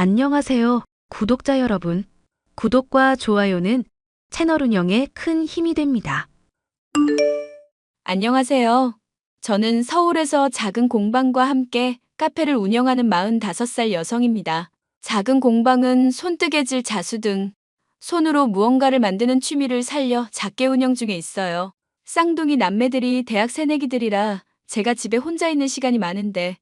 안녕하세요, 구독자 여러분. 구독과 좋아요는 채널 운영에 큰 힘이 됩니다. 안녕하세요. 저는 서울에서 작은 공방과 함께 카페를 운영하는 45살 여성입니다. 작은 공방은 손뜨개질 자수 등 손으로 무언가를 만드는 취미를 살려 작게 운영 중에 있어요. 쌍둥이 남매들이 대학 새내기들이라 제가 집에 혼자 있는 시간이 많은데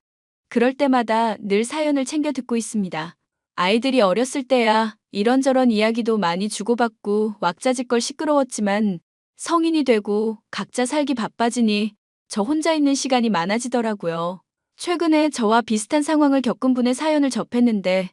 그럴 때마다 늘 사연을 챙겨 듣고 있습니다. 아이들이 어렸을 때야 이런저런 이야기도 많이 주고받고 왁자지껄 시끄러웠지만 성인이 되고 각자 살기 바빠지니 저 혼자 있는 시간이 많아지더라고요. 최근에 저와 비슷한 상황을 겪은 분의 사연을 접했는데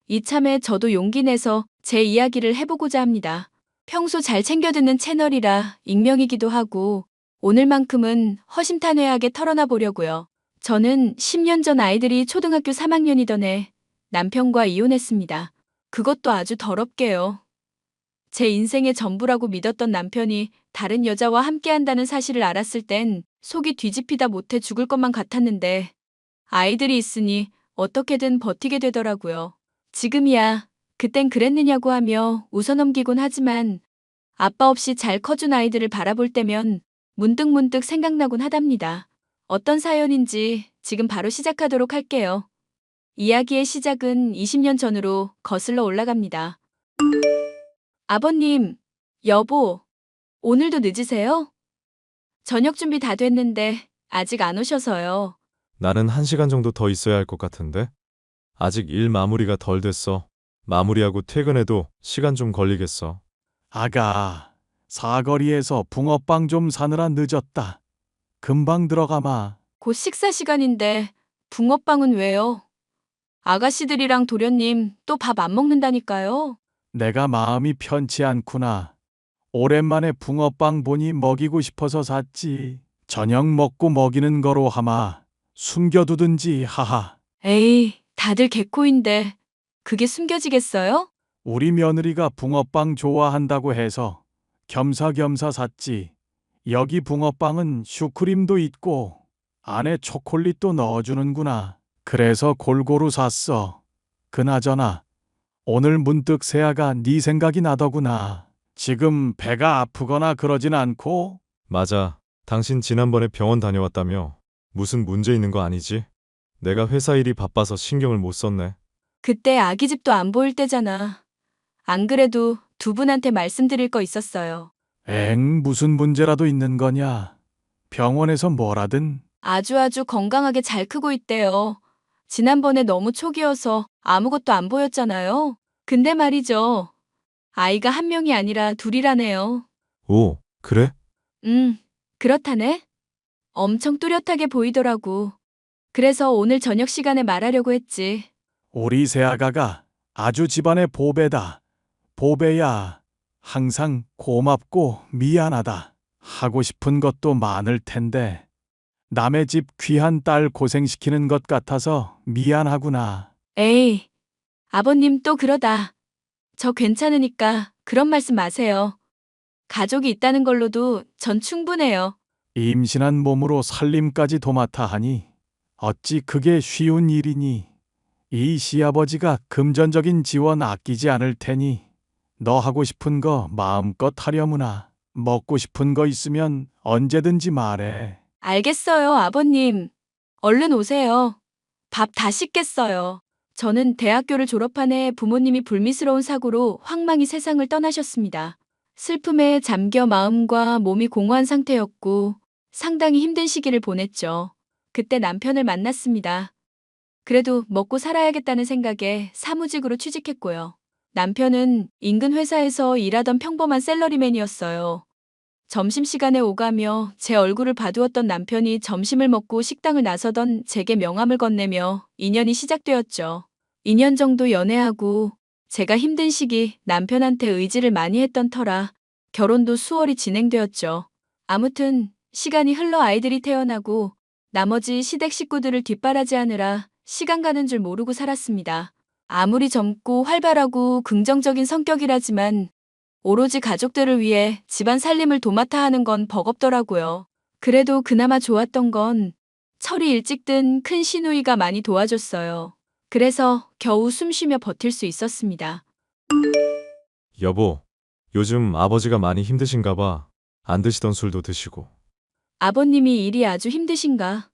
이참에 저도 용기 내서 제 이야기를 해보고자 합니다. 평소 잘 챙겨 듣는 채널이라 익명이기도 하고 오늘만큼은 허심탄회하게 털어놔 보려고요. 저는 10년 전 아이들이 초등학교 3학년이던 해 남편과 이혼했습니다. 그것도 아주 더럽게요. 제 인생의 전부라고 믿었던 남편이 다른 여자와 함께한다는 사실을 알았을 땐 속이 뒤집히다 못해 죽을 것만 같았는데 아이들이 있으니 어떻게든 버티게 되더라고요. 지금이야 그땐 그랬느냐고 하며 웃어넘기곤 하지만 아빠 없이 잘 커준 아이들을 바라볼 때면 문득문득 생각나곤 하답니다. 어떤 사연인지 지금 바로 시작하도록 할게요. 이야기의 시작은 20년 전으로 거슬러 올라갑니다. 아버님, 여보, 오늘도 늦으세요? 저녁 준비 다 됐는데 아직 안 오셔서요. 나는 1시간 정도 더 있어야 할 것 같은데? 아직 일 마무리가 덜 됐어. 마무리하고 퇴근해도 시간 좀 걸리겠어. 아가, 사거리에서 붕어빵 좀 사느라 늦었다. 금방 들어가마. 곧 식사 시간인데 붕어빵은 왜요? 아가씨들이랑 도련님 또 밥 안 먹는다니까요. 내가 마음이 편치 않구나. 오랜만에 붕어빵 보니 먹이고 싶어서 샀지. 저녁 먹고 먹이는 거로 하마. 숨겨두든지 하하. 에이, 다들 개코인데 그게 숨겨지겠어요? 우리 며느리가 붕어빵 좋아한다고 해서 겸사겸사 샀지. 여기 붕어빵은 슈크림도 있고 안에 초콜릿도 넣어주는구나. 그래서 골고루 샀어. 그나저나 오늘 문득 세아가 네 생각이 나더구나. 지금 배가 아프거나 그러진 않고? 맞아. 당신 지난번에 병원 다녀왔다며. 무슨 문제 있는 거 아니지? 내가 회사 일이 바빠서 신경을 못 썼네. 그때 아기 집도 안 보일 때잖아. 안 그래도 두 분한테 말씀드릴 거 있었어요. 무슨 문제라도 있는 거냐? 병원에서 뭐라든? 아주 건강하게 잘 크고 있대요. 지난번에 너무 초기여서 아무것도 안 보였잖아요. 근데 말이죠. 아이가 한 명이 아니라 둘이라네요. 오, 그래? 그렇다네. 엄청 뚜렷하게 보이더라고. 그래서 오늘 저녁 시간에 말하려고 했지. 우리 세아가가 아주 집안의 보배다. 보배야. 항상 고맙고 미안하다. 하고 싶은 것도 많을 텐데 남의 집 귀한 딸 고생시키는 것 같아서 미안하구나. 에이, 아버님 또 그러다. 저 괜찮으니까 그런 말씀 마세요. 가족이 있다는 걸로도 전 충분해요. 임신한 몸으로 살림까지 도맡아 하니 어찌 그게 쉬운 일이니. 이 시아버지가 금전적인 지원 아끼지 않을 테니 너 하고 싶은 거 마음껏 하려무나. 먹고 싶은 거 있으면 언제든지 말해. 알겠어요, 아버님. 얼른 오세요. 밥 다 식겠어요. 저는 대학교를 졸업한 해 부모님이 불미스러운 사고로 황망히 세상을 떠나셨습니다. 슬픔에 잠겨 마음과 몸이 공허한 상태였고 상당히 힘든 시기를 보냈죠. 그때 남편을 만났습니다. 그래도 먹고 살아야겠다는 생각에 사무직으로 취직했고요. 남편은 인근 회사에서 일하던 평범한 샐러리맨이었어요. 점심시간에 오가며 제 얼굴을 봐두었던 남편이 점심을 먹고 식당을 나서던 제게 명함을 건네며 인연이 시작되었죠. 2년 정도 연애하고 제가 힘든 시기 남편한테 의지를 많이 했던 터라 결혼도 수월히 진행되었죠. 아무튼 시간이 흘러 아이들이 태어나고 나머지 시댁 식구들을 뒷바라지하느라 시간 가는 줄 모르고 살았습니다. 아무리 젊고 활발하고 긍정적인 성격이라지만 오로지 가족들을 위해 집안 살림을 도맡아 하는 건 버겁더라고요. 그래도 그나마 좋았던 건 철이 일찍 든 큰 시누이가 많이 도와줬어요. 그래서 겨우 숨 쉬며 버틸 수 있었습니다. 여보, 요즘 아버지가 많이 힘드신가 봐. 안 드시던 술도 드시고. 아버님이 일이 아주 힘드신가?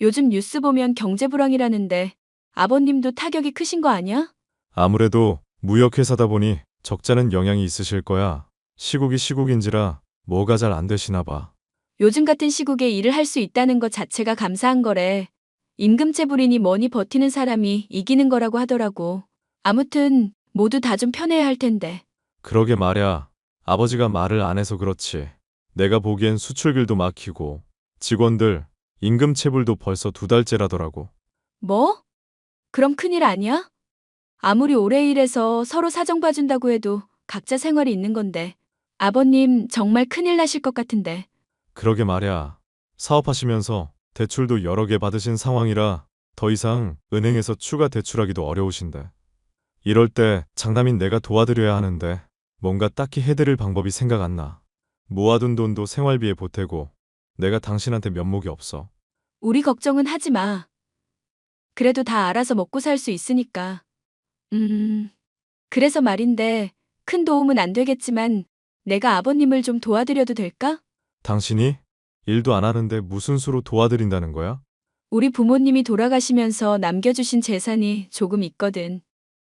요즘 뉴스 보면 경제 불황이라는데 아버님도 타격이 크신 거 아니야? 아무래도 무역회사다 보니 적자는 영향이 있으실 거야. 시국이 시국인지라 뭐가 잘 안 되시나 봐. 요즘 같은 시국에 일을 할 수 있다는 것 자체가 감사한 거래. 임금체불이니 뭐니 버티는 사람이 이기는 거라고 하더라고. 아무튼 모두 다 좀 편해야 할 텐데. 그러게 말야. 아버지가 말을 안 해서 그렇지. 내가 보기엔 수출길도 막히고 직원들 임금 체불도 벌써 2달째라더라고. 뭐? 그럼 큰일 아니야? 아무리 오래 일해서 서로 사정 봐준다고 해도 각자 생활이 있는 건데. 아버님 정말 큰일 나실 것 같은데. 그러게 말야. 사업하시면서 대출도 여러 개 받으신 상황이라 더 이상 은행에서 추가 대출하기도 어려우신데. 이럴 때 장남인 내가 도와드려야 하는데 뭔가 딱히 해드릴 방법이 생각 안 나. 모아둔 돈도 생활비에 보태고 내가 당신한테 면목이 없어. 우리 걱정은 하지 마. 그래도 다 알아서 먹고 살 수 있으니까. 그래서 말인데 큰 도움은 안 되겠지만 내가 아버님을 좀 도와드려도 될까? 당신이 일도 안 하는데 무슨 수로 도와드린다는 거야? 우리 부모님이 돌아가시면서 남겨주신 재산이 조금 있거든.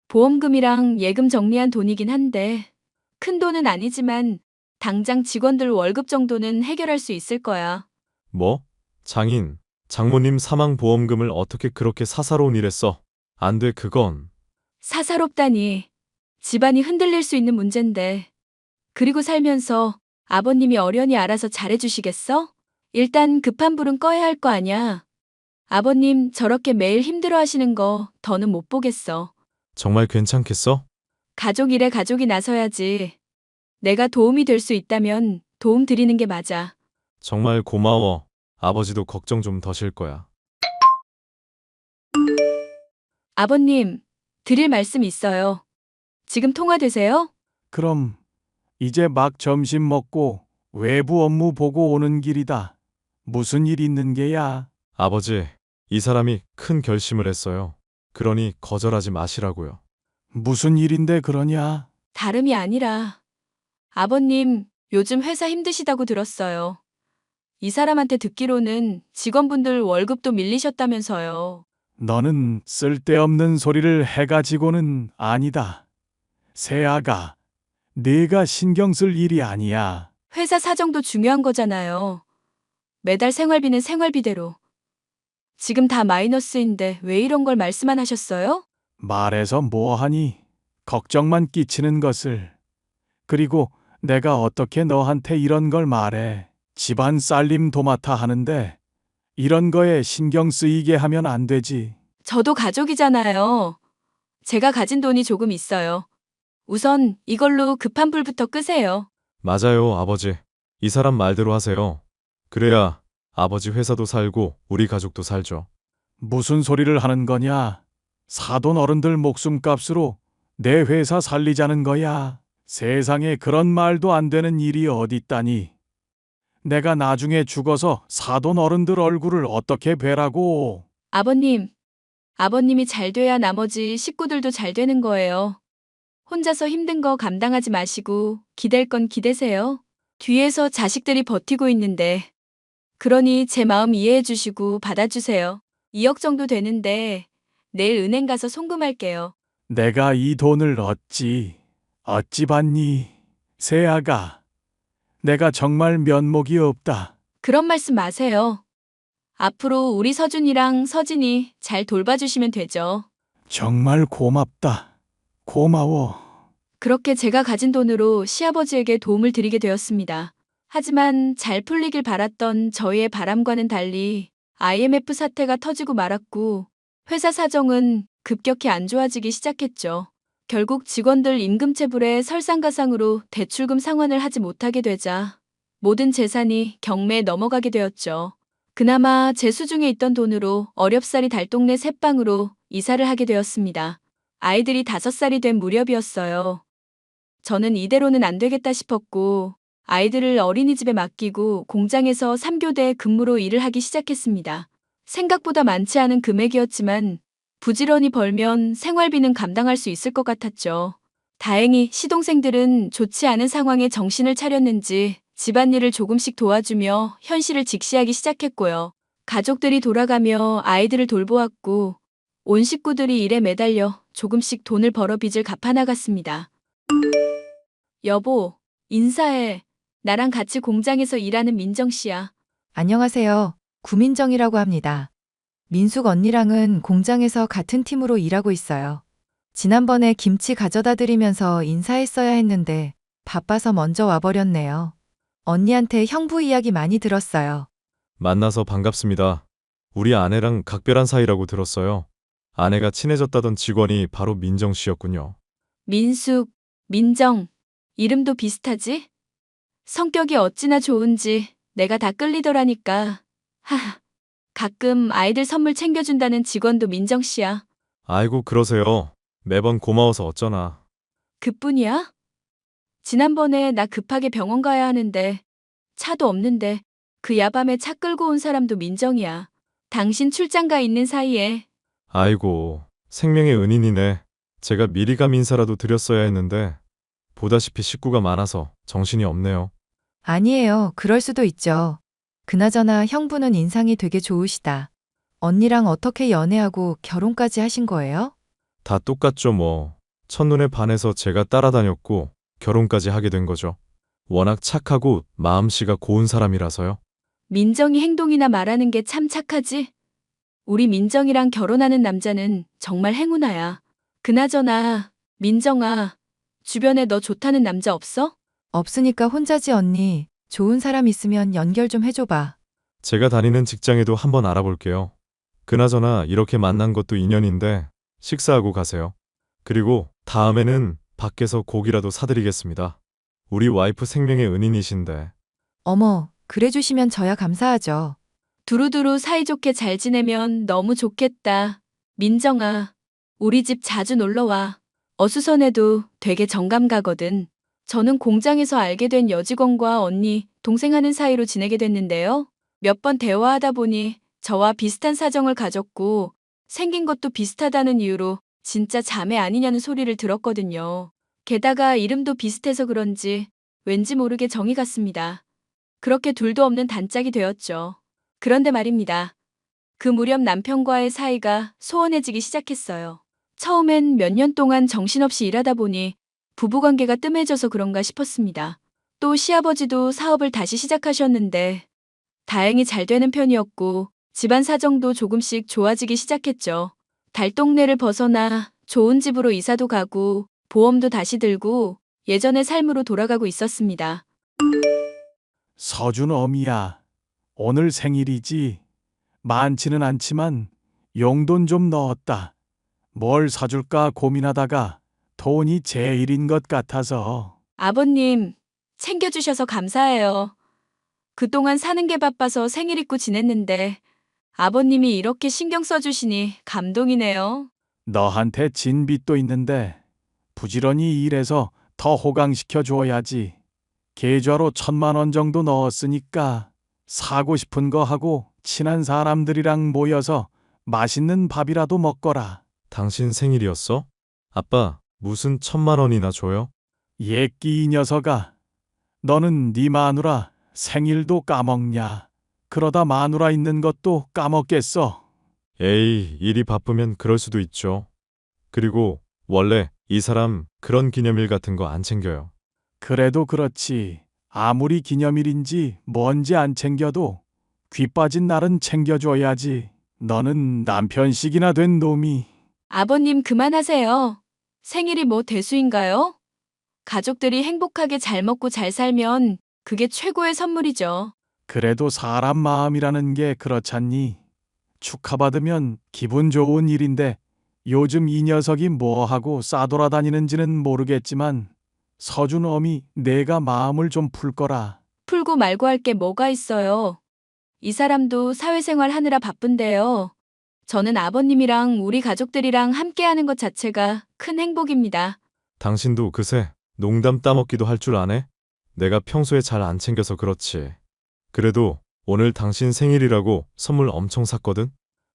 보험금이랑 예금 정리한 돈이긴 한데 큰 돈은 아니지만 당장 직원들 월급 정도는 해결할 수 있을 거야. 뭐? 장인, 장모님 사망보험금을 어떻게 그렇게 사사로운 일에 써? 안 돼, 그건. 사사롭다니. 집안이 흔들릴 수 있는 문제인데. 그리고 살면서 아버님이 어련히 알아서 잘해주시겠어? 일단 급한 불은 꺼야 할 거 아냐. 아버님 저렇게 매일 힘들어 하시는 거 더는 못 보겠어. 정말 괜찮겠어? 가족 일에 가족이 나서야지. 내가 도움이 될 수 있다면 도움 드리는 게 맞아. 정말 고마워. 아버지도 걱정 좀 더실 거야. 아버님, 드릴 말씀 있어요. 지금 통화되세요? 그럼 이제 막 점심 먹고 외부 업무 보고 오는 길이다. 무슨 일 있는 게야? 아버지, 이 사람이 큰 결심을 했어요. 그러니 거절하지 마시라고요. 무슨 일인데 그러냐? 다름이 아니라 아버님 요즘 회사 힘드시다고 들었어요. 이 사람한테 듣기로는 직원분들 월급도 밀리셨다면서요. 너는 쓸데없는 소리를 해가지고는 아니다. 새아가, 네가 신경 쓸 일이 아니야. 회사 사정도 중요한 거잖아요. 매달 생활비는 생활비대로. 지금 다 마이너스인데 왜 이런 걸 말씀 안 하셨어요? 말해서 뭐하니? 걱정만 끼치는 것을. 그리고 내가 어떻게 너한테 이런 걸 말해. 집안 살림 도맡아 하는데 이런 거에 신경 쓰이게 하면 안 되지. 저도 가족이잖아요. 제가 가진 돈이 조금 있어요. 우선 이걸로 급한 불부터 끄세요. 맞아요, 아버지. 이 사람 말대로 하세요. 그래야 아버지 회사도 살고 우리 가족도 살죠. 무슨 소리를 하는 거냐? 사돈 어른들 목숨값으로 내 회사 살리자는 거야. 세상에 그런 말도 안 되는 일이 어딨다니. 내가 나중에 죽어서 사돈 어른들 얼굴을 어떻게 뵈라고. 아버님이 잘 돼야 나머지 식구들도 잘 되는 거예요. 혼자서 힘든 거 감당하지 마시고 기댈 건 기대세요. 뒤에서 자식들이 버티고 있는데. 그러니 제 마음 이해해 주시고 받아주세요. 2억 정도 되는데 내일 은행 가서 송금할게요. 내가 이 돈을 어찌 받니? 새아가, 내가 정말 면목이 없다. 그런 말씀 마세요. 앞으로 우리 서준이랑 서진이 잘 돌봐주시면 되죠. 정말 고맙다. 고마워. 그렇게 제가 가진 돈으로 시아버지에게 도움을 드리게 되었습니다. 하지만 잘 풀리길 바랐던 저희의 바람과는 달리 IMF 사태가 터지고 말았고 회사 사정은 급격히 안 좋아지기 시작했죠. 결국 직원들 임금체불에 설상가상으로 대출금 상환을 하지 못하게 되자 모든 재산이 경매에 넘어가게 되었죠. 그나마 제 수중에 있던 돈으로 어렵사리 달동네 셋방으로 이사를 하게 되었습니다. 아이들이 5살이 된 무렵이었어요. 저는 이대로는 안 되겠다 싶었고 아이들을 어린이집에 맡기고 공장에서 3교대 근무로 일을 하기 시작했습니다. 생각보다 많지 않은 금액이었지만 부지런히 벌면 생활비는 감당할 수 있을 것 같았죠. 다행히 시동생들은 좋지 않은 상황에 정신을 차렸는지 집안일을 조금씩 도와주며 현실을 직시하기 시작했고요. 가족들이 돌아가며 아이들을 돌보았고 온 식구들이 일에 매달려 조금씩 돈을 벌어 빚을 갚아나갔습니다. 여보, 인사해. 나랑 같이 공장에서 일하는 민정 씨야. 안녕하세요. 구민정이라고 합니다. 민숙 언니랑은 공장에서 같은 팀으로 일하고 있어요. 지난번에 김치 가져다 드리면서 인사했어야 했는데 바빠서 먼저 와버렸네요. 언니한테 형부 이야기 많이 들었어요. 만나서 반갑습니다. 우리 아내랑 각별한 사이라고 들었어요. 아내가 친해졌다던 직원이 바로 민정 씨였군요. 민숙, 민정. 이름도 비슷하지? 성격이 어찌나 좋은지 내가 다 끌리더라니까. 하하. 가끔 아이들 선물 챙겨준다는 직원도 민정 씨야. 아이고 그러세요. 매번 고마워서 어쩌나. 그뿐이야? 지난번에 나 급하게 병원 가야 하는데 차도 없는데 그 야밤에 차 끌고 온 사람도 민정이야. 당신 출장 가 있는 사이에. 아이고 생명의 은인이네. 제가 미리 감 인사라도 드렸어야 했는데 보다시피 식구가 많아서 정신이 없네요. 아니에요. 그럴 수도 있죠. 그나저나 형부는 인상이 되게 좋으시다. 언니랑 어떻게 연애하고 결혼까지 하신 거예요? 다 똑같죠 뭐. 첫눈에 반해서 제가 따라다녔고 결혼까지 하게 된 거죠. 워낙 착하고 마음씨가 고운 사람이라서요. 민정이 행동이나 말하는 게 참 착하지? 우리 민정이랑 결혼하는 남자는 정말 행운아야. 그나저나 민정아, 주변에 너 좋다는 남자 없어? 없으니까 혼자지 언니. 좋은 사람 있으면 연결 좀 해줘봐. 제가 다니는 직장에도 한번 알아볼게요. 그나저나 이렇게 만난 것도 인연인데 식사하고 가세요. 그리고 다음에는 밖에서 고기라도 사드리겠습니다. 우리 와이프 생명의 은인이신데. 어머, 그래 주시면 저야 감사하죠. 두루두루 사이좋게 잘 지내면 너무 좋겠다. 민정아, 우리 집 자주 놀러와. 어수선해도 되게 정감 가거든. 저는 공장에서 알게 된 여직원과 언니, 동생 하는 사이로 지내게 됐는데요. 몇 번 대화하다 보니 저와 비슷한 사정을 가졌고 생긴 것도 비슷하다는 이유로 진짜 자매 아니냐는 소리를 들었거든요. 게다가 이름도 비슷해서 그런지 왠지 모르게 정이 갔습니다. 그렇게 둘도 없는 단짝이 되었죠. 그런데 말입니다. 그 무렵 남편과의 사이가 소원해지기 시작했어요. 처음엔 몇 년 동안 정신없이 일하다 보니 부부관계가 뜸해져서 그런가 싶었습니다. 또 시아버지도 사업을 다시 시작하셨는데 다행히 잘 되는 편이었고 집안 사정도 조금씩 좋아지기 시작했죠. 달동네를 벗어나 좋은 집으로 이사도 가고 보험도 다시 들고 예전의 삶으로 돌아가고 있었습니다. 서준 어미야. 오늘 생일이지. 많지는 않지만 용돈 좀 넣었다. 뭘 사줄까 고민하다가 돈이 제일인 것 같아서. 아버님, 챙겨주셔서 감사해요. 그동안 사는 게 바빠서 생일 잊고 지냈는데 아버님이 이렇게 신경 써주시니 감동이네요. 너한테 진 빚도 있는데 부지런히 일해서 더 호강시켜 줘야지. 계좌로 1,000만 원 정도 넣었으니까 사고 싶은 거 하고 친한 사람들이랑 모여서 맛있는 밥이라도 먹거라. 당신 생일이었어? 아빠, 무슨 1,000만 원이나 줘요? 예끼 이 녀석아. 너는 네 마누라 생일도 까먹냐. 그러다 마누라 있는 것도 까먹겠어. 에이, 일이 바쁘면 그럴 수도 있죠. 그리고 원래 이 사람 그런 기념일 같은 거 안 챙겨요. 그래도 그렇지. 아무리 기념일인지 뭔지 안 챙겨도 귀 빠진 날은 챙겨줘야지. 너는 남편식이나 된 놈이. 아버님 그만하세요. 생일이 뭐 대수인가요? 가족들이 행복하게 잘 먹고 잘 살면 그게 최고의 선물이죠. 그래도 사람 마음이라는 게 그렇잖니. 축하받으면 기분 좋은 일인데 요즘 이 녀석이 뭐하고 싸돌아다니는지는 모르겠지만 서준 어미 내가 마음을 좀 풀 거라. 풀고 말고 할 게 뭐가 있어요. 이 사람도 사회생활 하느라 바쁜데요. 저는 아버님이랑 우리 가족들이랑 함께하는 것 자체가 큰 행복입니다. 당신도 그새 농담 따먹기도 할 줄 아네? 내가 평소에 잘 안 챙겨서 그렇지. 그래도 오늘 당신 생일이라고 선물 엄청 샀거든?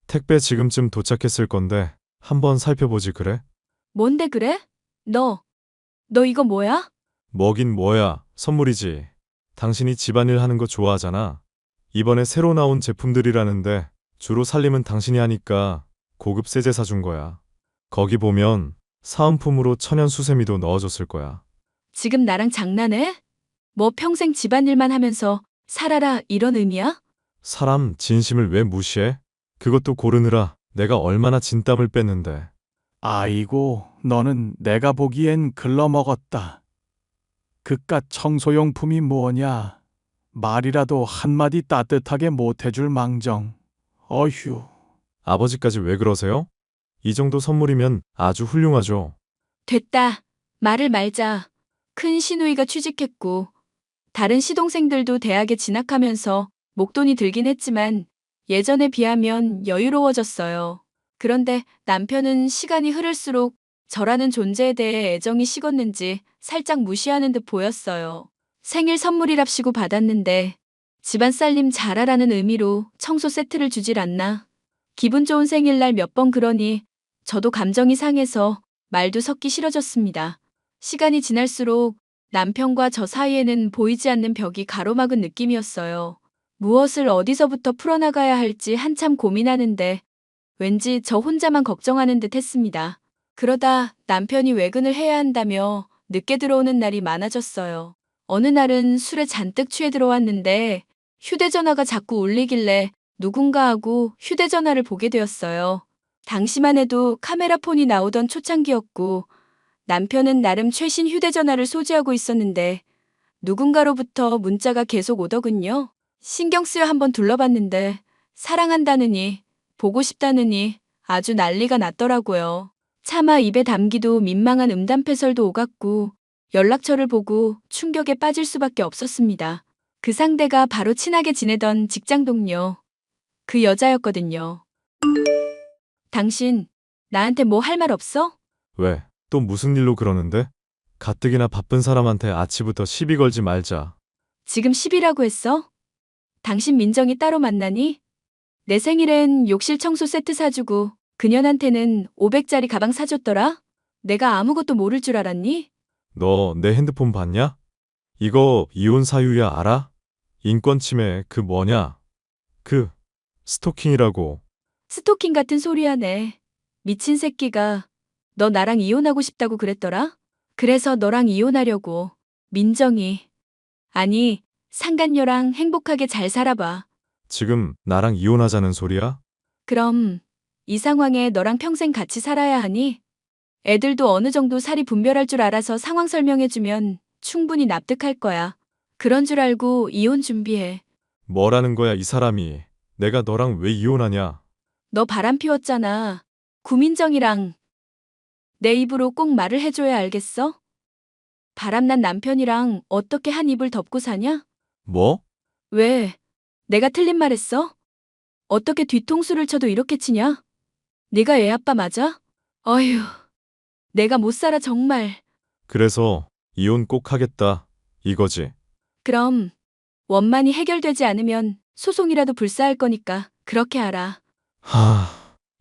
택배 지금쯤 도착했을 건데 한번 살펴보지 그래? 뭔데 그래? 너 이거 뭐야? 뭐긴 뭐야, 선물이지. 당신이 집안일 하는 거 좋아하잖아. 이번에 새로 나온 제품들이라는데 주로 살림은 당신이 하니까 고급 세제 사준 거야. 거기 보면 사은품으로 천연 수세미도 넣어줬을 거야. 지금 나랑 장난해? 뭐 평생 집안일만 하면서 살아라 이런 의미야? 사람 진심을 왜 무시해? 그것도 고르느라 내가 얼마나 진땀을 뺐는데. 아이고, 너는 내가 보기엔 글러먹었다. 그깟 청소용품이 뭐냐? 말이라도 한마디 따뜻하게 못해줄 망정. 어휴. 아버지까지 왜 그러세요? 이 정도 선물이면 아주 훌륭하죠. 됐다. 말을 말자. 큰 시누이가 취직했고 다른 시동생들도 대학에 진학하면서 목돈이 들긴 했지만 예전에 비하면 여유로워졌어요. 그런데 남편은 시간이 흐를수록 저라는 존재에 대해 애정이 식었는지 살짝 무시하는 듯 보였어요. 생일 선물이랍시고 받았는데 집안 살림 잘하라는 의미로 청소 세트를 주질 않나. 기분 좋은 생일날 몇 번 그러니 저도 감정이 상해서 말도 섞기 싫어졌습니다. 시간이 지날수록 남편과 저 사이에는 보이지 않는 벽이 가로막은 느낌이었어요. 무엇을 어디서부터 풀어나가야 할지 한참 고민하는데 왠지 저 혼자만 걱정하는 듯 했습니다. 그러다 남편이 외근을 해야 한다며 늦게 들어오는 날이 많아졌어요. 어느 날은 술에 잔뜩 취해 들어왔는데 휴대전화가 자꾸 울리길래 누군가 하고 휴대전화를 보게 되었어요. 당시만 해도 카메라폰이 나오던 초창기였고 남편은 나름 최신 휴대전화를 소지하고 있었는데 누군가로부터 문자가 계속 오더군요. 신경 쓰여 한번 둘러봤는데 사랑한다느니 보고 싶다느니 아주 난리가 났더라고요. 차마 입에 담기도 민망한 음담패설도 오갔고 연락처를 보고 충격에 빠질 수밖에 없었습니다. 그 상대가 바로 친하게 지내던 직장 동료. 그 여자였거든요. 당신 나한테 뭐 할 말 없어? 왜? 또 무슨 일로 그러는데? 가뜩이나 바쁜 사람한테 아침부터 시비 걸지 말자. 지금 10이라고 했어? 당신 민정이 따로 만나니? 내 생일엔 욕실 청소 세트 사주고 그년한테는 500짜리 가방 사줬더라? 내가 아무것도 모를 줄 알았니? 너 내 핸드폰 봤냐? 이거 이혼 사유야 알아? 인권 침해 그 뭐냐? 그 스토킹이라고. 스토킹 같은 소리 하네. 미친 새끼가 너 나랑 이혼하고 싶다고 그랬더라? 그래서 너랑 이혼하려고. 민정이. 아니, 상간녀랑 행복하게 잘 살아봐. 지금 나랑 이혼하자는 소리야? 그럼 이 상황에 너랑 평생 같이 살아야 하니? 애들도 어느 정도 살이 분별할 줄 알아서 상황 설명해주면 충분히 납득할 거야. 그런 줄 알고 이혼 준비해. 뭐라는 거야 이 사람이. 내가 너랑 왜 이혼하냐? 너 바람 피웠잖아. 구민정이랑. 내 입으로 꼭 말을 해줘야 알겠어? 바람난 남편이랑 어떻게 한 입을 덮고 사냐? 뭐? 왜? 내가 틀린 말 했어? 어떻게 뒤통수를 쳐도 이렇게 치냐? 네가 애 아빠 맞아? 어휴, 내가 못 살아 정말. 그래서 이혼 꼭 하겠다. 이거지. 그럼 원만히 해결되지 않으면 소송이라도 불사할 거니까 그렇게 알아.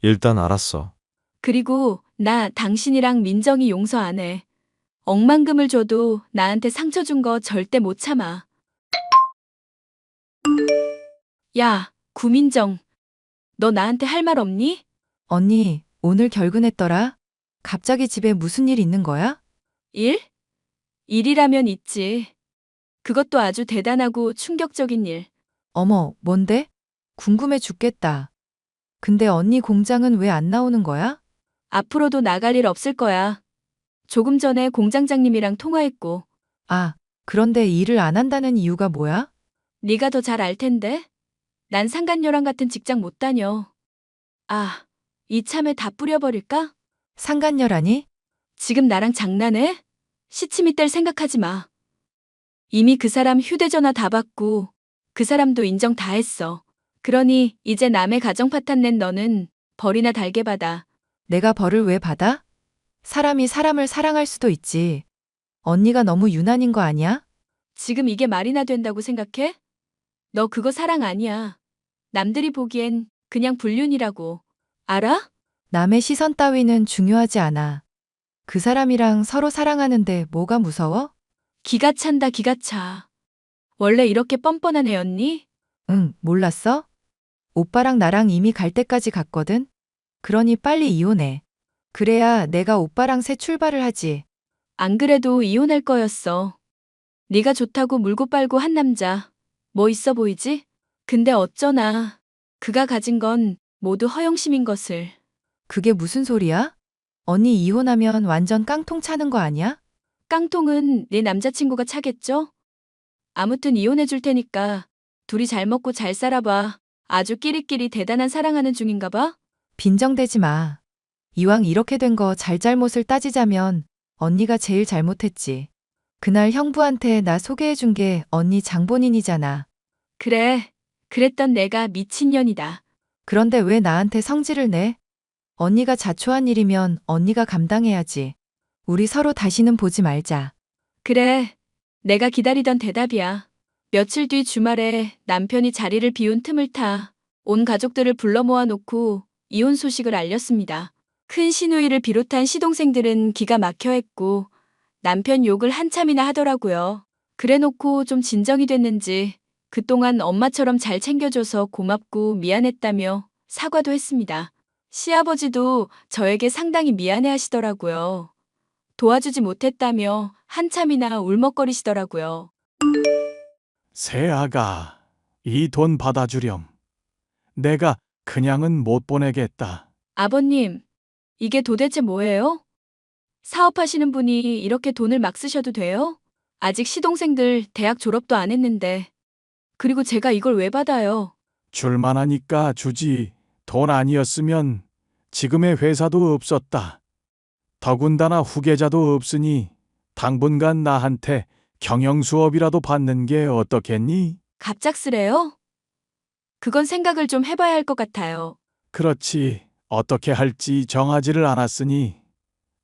일단 알았어. 그리고 나 당신이랑 민정이 용서 안 해. 억만금을 줘도 나한테 상처 준 거 절대 못 참아. 야, 구민정. 너 나한테 할 말 없니? 언니, 오늘 결근했더라? 갑자기 집에 무슨 일 있는 거야? 일? 일이라면 있지. 그것도 아주 대단하고 충격적인 일. 어머, 뭔데? 궁금해 죽겠다. 근데 언니 공장은 왜 안 나오는 거야? 앞으로도 나갈 일 없을 거야. 조금 전에 공장장님이랑 통화했고 아, 그런데 일을 안 한다는 이유가 뭐야? 네가 더 잘 알 텐데. 난 상간녀랑 같은 직장 못 다녀. 아, 이참에 다 뿌려버릴까? 상간녀라니? 지금 나랑 장난해? 시치미 뗄 생각하지 마. 이미 그 사람 휴대전화 다 받고 그 사람도 인정 다 했어. 그러니 이제 남의 가정 파탄 낸 너는 벌이나 달게 받아. 내가 벌을 왜 받아? 사람이 사람을 사랑할 수도 있지. 언니가 너무 유난인 거 아니야? 지금 이게 말이나 된다고 생각해? 너 그거 사랑 아니야. 남들이 보기엔 그냥 불륜이라고. 알아? 남의 시선 따위는 중요하지 않아. 그 사람이랑 서로 사랑하는데 뭐가 무서워? 기가 찬다, 기가 차. 원래 이렇게 뻔뻔한 애였니? 응, 몰랐어? 오빠랑 나랑 이미 갈 때까지 갔거든? 그러니 빨리 이혼해. 그래야 내가 오빠랑 새 출발을 하지. 안 그래도 이혼할 거였어. 네가 좋다고 물고 빨고 한 남자. 뭐 있어 보이지? 근데 어쩌나. 그가 가진 건 모두 허영심인 것을. 그게 무슨 소리야? 언니 이혼하면 완전 깡통 차는 거 아니야? 깡통은 내 남자친구가 차겠죠? 아무튼 이혼해 줄 테니까 둘이 잘 먹고 잘 살아봐. 아주 끼리끼리 대단한 사랑하는 중인가 봐? 빈정대지 마. 이왕 이렇게 된 거 잘잘못을 따지자면 언니가 제일 잘못했지. 그날 형부한테 나 소개해준 게 언니 장본인이잖아. 그래. 그랬던 내가 미친년이다. 그런데 왜 나한테 성질을 내? 언니가 자초한 일이면 언니가 감당해야지. 우리 서로 다시는 보지 말자. 그래. 내가 기다리던 대답이야. 며칠 뒤 주말에 남편이 자리를 비운 틈을 타 온 가족들을 불러 모아놓고 이혼 소식을 알렸습니다. 큰 시누이를 비롯한 시동생들은 기가 막혀 했고 남편 욕을 한참이나 하더라고요. 그래놓고 좀 진정이 됐는지 그동안 엄마처럼 잘 챙겨줘서 고맙고 미안했다며 사과도 했습니다. 시아버지도 저에게 상당히 미안해 하시더라고요. 도와주지 못했다며 한참이나 울먹거리시더라고요. 새아가, 이 돈 받아주렴. 내가 그냥은 못 보내겠다. 아버님, 이게 도대체 뭐예요? 사업하시는 분이 이렇게 돈을 막 쓰셔도 돼요? 아직 시동생들 대학 졸업도 안 했는데. 그리고 제가 이걸 왜 받아요? 줄만하니까 주지. 돈 아니었으면 지금의 회사도 없었다. 더군다나 후계자도 없으니 당분간 나한테 경영 수업이라도 받는 게 어떻겠니? 갑작스레요? 그건 생각을 좀 해봐야 할 것 같아요. 그렇지. 어떻게 할지 정하지를 않았으니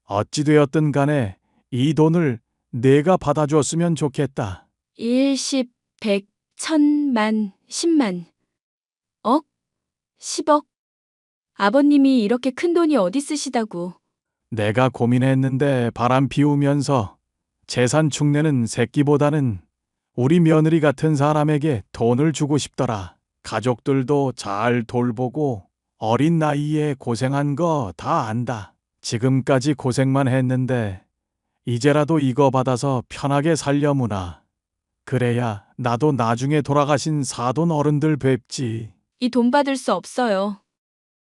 어찌 되었든 간에 이 돈을 내가 받아주었으면 좋겠다. 1, 10, 100, 1000만, 10만. 억? 10억? 아버님이 이렇게 큰 돈이 어디 쓰시다고. 내가 고민했는데 바람 피우면서 재산 축내는 새끼보다는 우리 며느리 같은 사람에게 돈을 주고 싶더라. 가족들도 잘 돌보고 어린 나이에 고생한 거 다 안다. 지금까지 고생만 했는데 이제라도 이거 받아서 편하게 살려무나. 그래야 나도 나중에 돌아가신 사돈 어른들 뵙지. 이 돈 받을 수 없어요.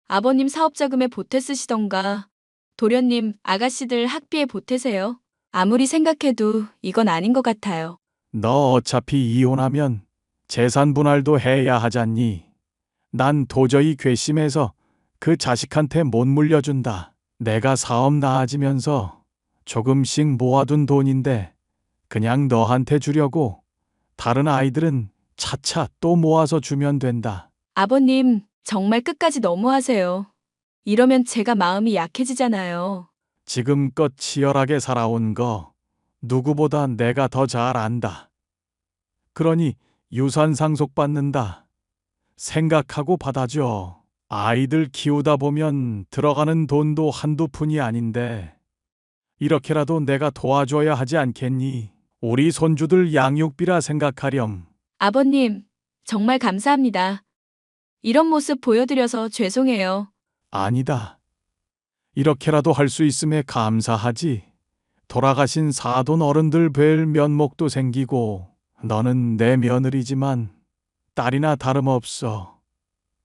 아버님 사업자금에 보태 쓰시던가 도련님 아가씨들 학비에 보태세요. 아무리 생각해도 이건 아닌 것 같아요. 너 어차피 이혼하면 재산 분할도 해야 하잖니. 난 도저히 괘씸해서 그 자식한테 못 물려준다. 내가 사업 나아지면서 조금씩 모아둔 돈인데 그냥 너한테 주려고. 다른 아이들은 차차 또 모아서 주면 된다. 아버님 정말 끝까지 너무하세요. 이러면 제가 마음이 약해지잖아요. 지금껏 치열하게 살아온 거 누구보다 내가 더 잘 안다. 그러니 유산 상속받는다. 생각하고 받아줘. 아이들 키우다 보면 들어가는 돈도 한두 푼이 아닌데 이렇게라도 내가 도와줘야 하지 않겠니? 우리 손주들 양육비라 생각하렴. 아버님 정말 감사합니다. 이런 모습 보여드려서 죄송해요. 아니다. 이렇게라도 할 수 있음에 감사하지. 돌아가신 사돈 어른들 뵐 면목도 생기고 너는 내 며느리지만 딸이나 다름없어.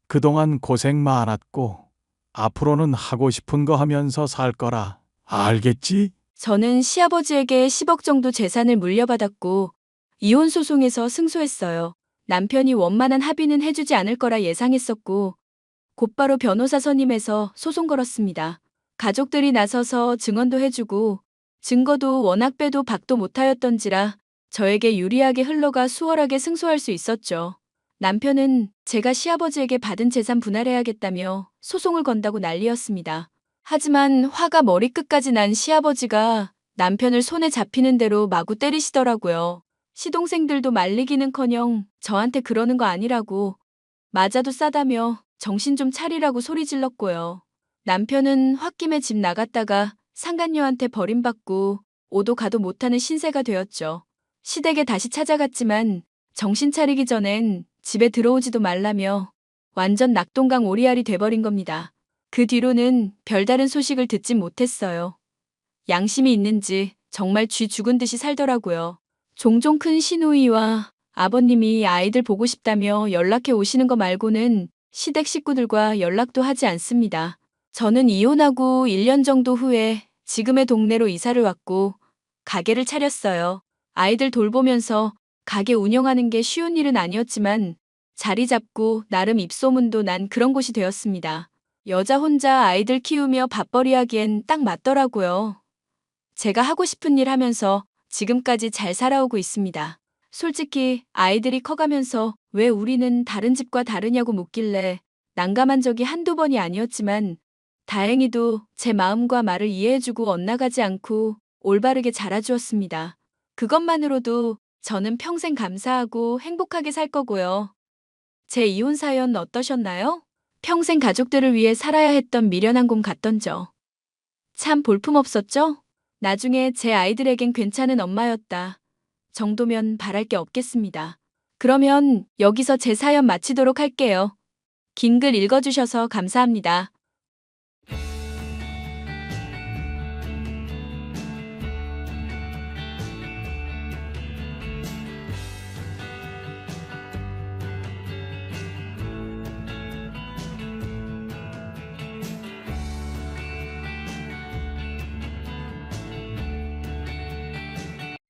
그동안 고생 많았고 앞으로는 하고 싶은 거 하면서 살 거라. 알겠지? 저는 시아버지에게 10억 정도 재산을 물려받았고 이혼 소송에서 승소했어요. 남편이 원만한 합의는 해주지 않을 거라 예상했었고 곧바로 변호사 선임해서 소송 걸었습니다. 가족들이 나서서 증언도 해주고 증거도 워낙 빼도 박도 못하였던지라 저에게 유리하게 흘러가 수월하게 승소할 수 있었죠. 남편은 제가 시아버지에게 받은 재산 분할해야겠다며 소송을 건다고 난리였습니다. 하지만 화가 머리끝까지 난 시아버지가 남편을 손에 잡히는 대로 마구 때리시더라고요. 시동생들도 말리기는커녕 저한테 그러는 거 아니라고 맞아도 싸다며 정신 좀 차리라고 소리 질렀고요. 남편은 홧김에 집 나갔다가 상간녀한테 버림받고 오도 가도 못하는 신세가 되었죠. 시댁에 다시 찾아갔지만 정신 차리기 전엔 집에 들어오지도 말라며 완전 낙동강 오리알이 돼버린 겁니다. 그 뒤로는 별다른 소식을 듣진 못했어요. 양심이 있는지 정말 쥐 죽은 듯이 살더라고요. 종종 큰 시누이와 아버님이 아이들 보고 싶다며 연락해 오시는 거 말고는 시댁 식구들과 연락도 하지 않습니다. 저는 이혼하고 1년 정도 후에 지금의 동네로 이사를 왔고 가게를 차렸어요. 아이들 돌보면서 가게 운영하는 게 쉬운 일은 아니었지만 자리 잡고 나름 입소문도 난 그런 곳이 되었습니다. 여자 혼자 아이들 키우며 밥벌이 하기엔 딱 맞더라고요. 제가 하고 싶은 일 하면서 지금까지 잘 살아오고 있습니다. 솔직히 아이들이 커가면서 왜 우리는 다른 집과 다르냐고 묻길래 난감한 적이 한두 번이 아니었지만 다행히도 제 마음과 말을 이해해주고 엇나가지 않고 올바르게 자라주었습니다. 그것만으로도 저는 평생 감사하고 행복하게 살 거고요. 제 이혼 사연 어떠셨나요? 평생 가족들을 위해 살아야 했던 미련한 곰 같던죠. 참 볼품없었죠? 나중에 제 아이들에겐 괜찮은 엄마였다 정도면 바랄 게 없겠습니다. 그러면 여기서 제 사연 마치도록 할게요. 긴 글 읽어주셔서 감사합니다.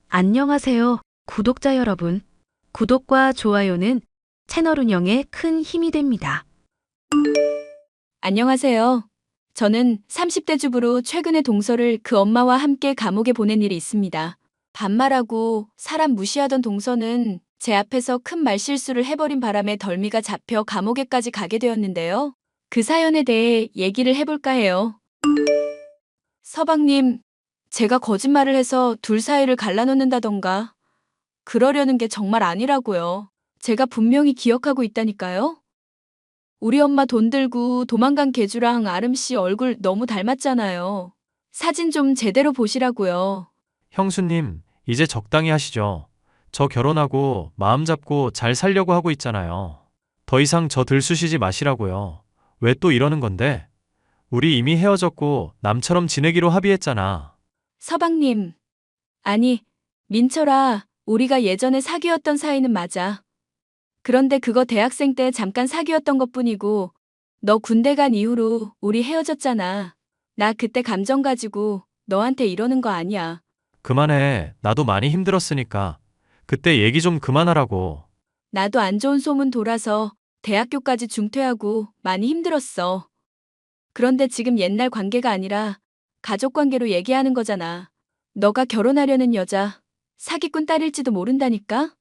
안녕하세요, 구독자 여러분. 구독과 좋아요는 채널 운영에 큰 힘이 됩니다. 안녕하세요. 저는 30대 주부로 최근에 동서를 그 엄마와 함께 감옥에 보낸 일이 있습니다. 반말하고 사람 무시하던 동서는 제 앞에서 큰 말실수를 해버린 바람에 덜미가 잡혀 감옥에까지 가게 되었는데요. 그 사연에 대해 얘기를 해볼까 해요. 서방님, 제가 거짓말을 해서 둘 사이를 갈라놓는다던가 그러려는 게 정말 아니라고요. 제가 분명히 기억하고 있다니까요. 우리 엄마 돈 들고 도망간 개주랑 아름씨 얼굴 너무 닮았잖아요. 사진 좀 제대로 보시라고요. 형수님, 이제 적당히 하시죠. 저 결혼하고 마음 잡고 잘 살려고 하고 있잖아요. 더 이상 저 들쑤시지 마시라고요. 왜 또 이러는 건데? 우리 이미 헤어졌고 남처럼 지내기로 합의했잖아. 서방님. 아니, 민철아, 우리가 예전에 사귀었던 사이는 맞아. 그런데 그거 대학생 때 잠깐 사귀었던 것뿐이고 너 군대 간 이후로 우리 헤어졌잖아. 나 그때 감정 가지고 너한테 이러는 거 아니야. 그만해. 나도 많이 힘들었으니까. 그때 얘기 좀 그만하라고. 나도 안 좋은 소문 돌아서 대학교까지 중퇴하고 많이 힘들었어. 그런데 지금 옛날 관계가 아니라 가족 관계로 얘기하는 거잖아. 너가 결혼하려는 여자 사기꾼 딸일지도 모른다니까?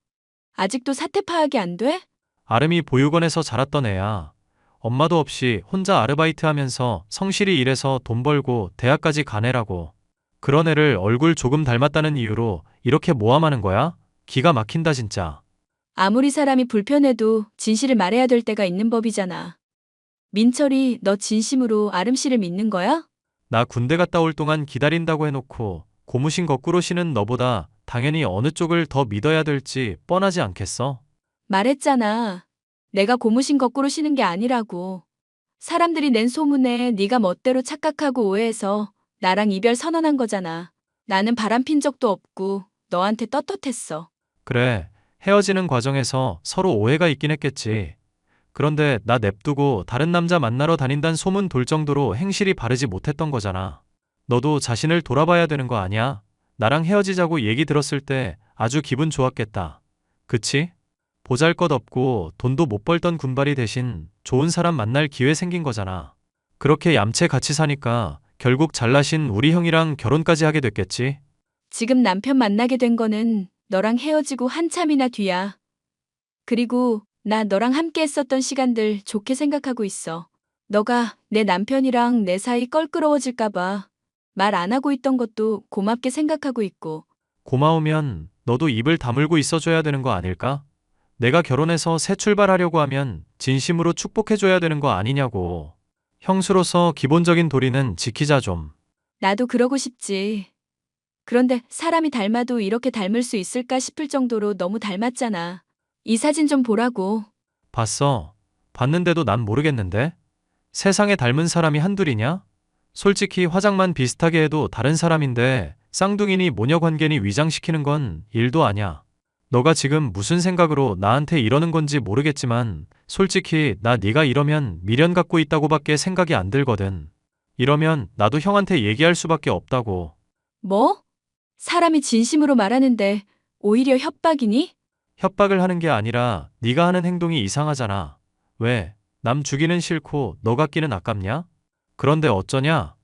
아직도 사태 파악이 안 돼? 아름이 보육원에서 자랐던 애야. 엄마도 없이 혼자 아르바이트 하면서 성실히 일해서 돈 벌고 대학까지 간 애라고. 그런 애를 얼굴 조금 닮았다는 이유로 이렇게 모함하는 거야? 기가 막힌다 진짜. 아무리 사람이 불편해도 진실을 말해야 될 때가 있는 법이잖아. 민철이 너 진심으로 아름 씨를 믿는 거야? 나 군대 갔다 올 동안 기다린다고 해놓고 고무신 거꾸로 신은 너보다 당연히 어느 쪽을 더 믿어야 될지 뻔하지 않겠어? 말했잖아. 내가 고무신 거꾸로 쉬는 게 아니라고. 사람들이 낸 소문에 네가 멋대로 착각하고 오해해서 나랑 이별 선언한 거잖아. 나는 바람핀 적도 없고 너한테 떳떳했어. 그래, 헤어지는 과정에서 서로 오해가 있긴 했겠지. 그런데 나 냅두고 다른 남자 만나러 다닌단 소문 돌 정도로 행실이 바르지 못했던 거잖아. 너도 자신을 돌아봐야 되는 거 아니야? 나랑 헤어지자고 얘기 들었을 때 아주 기분 좋았겠다. 그치? 보잘것없고 돈도 못 벌던 군발이 대신 좋은 사람 만날 기회 생긴 거잖아. 그렇게 얌체 같이 사니까 결국 잘나신 우리 형이랑 결혼까지 하게 됐겠지? 지금 남편 만나게 된 거는 너랑 헤어지고 한참이나 뒤야. 그리고 나 너랑 함께 했었던 시간들 좋게 생각하고 있어. 너가 내 남편이랑 내 사이 껄끄러워질까봐 말 안 하고 있던 것도 고맙게 생각하고 있고. 고마우면 너도 입을 다물고 있어줘야 되는 거 아닐까? 내가 결혼해서 새 출발하려고 하면 진심으로 축복해줘야 되는 거 아니냐고. 형수로서 기본적인 도리는 지키자 좀. 나도 그러고 싶지. 그런데 사람이 닮아도 이렇게 닮을 수 있을까 싶을 정도로 너무 닮았잖아. 이 사진 좀 보라고. 봤어. 봤는데도 난 모르겠는데? 세상에 닮은 사람이 한둘이냐? 솔직히 화장만 비슷하게 해도 다른 사람인데 쌍둥이니 모녀 관계니 위장시키는 건 일도 아냐. 너가 지금 무슨 생각으로 나한테 이러는 건지 모르겠지만 솔직히 나 네가 이러면 미련 갖고 있다고밖에 생각이 안 들거든. 이러면 나도 형한테 얘기할 수밖에 없다고. 뭐? 사람이 진심으로 말하는데 오히려 협박이니? 협박을 하는 게 아니라 네가 하는 행동이 이상하잖아. 왜? 남 주기는 싫고 너 갖기는 아깝냐? 그런데 어쩌냐?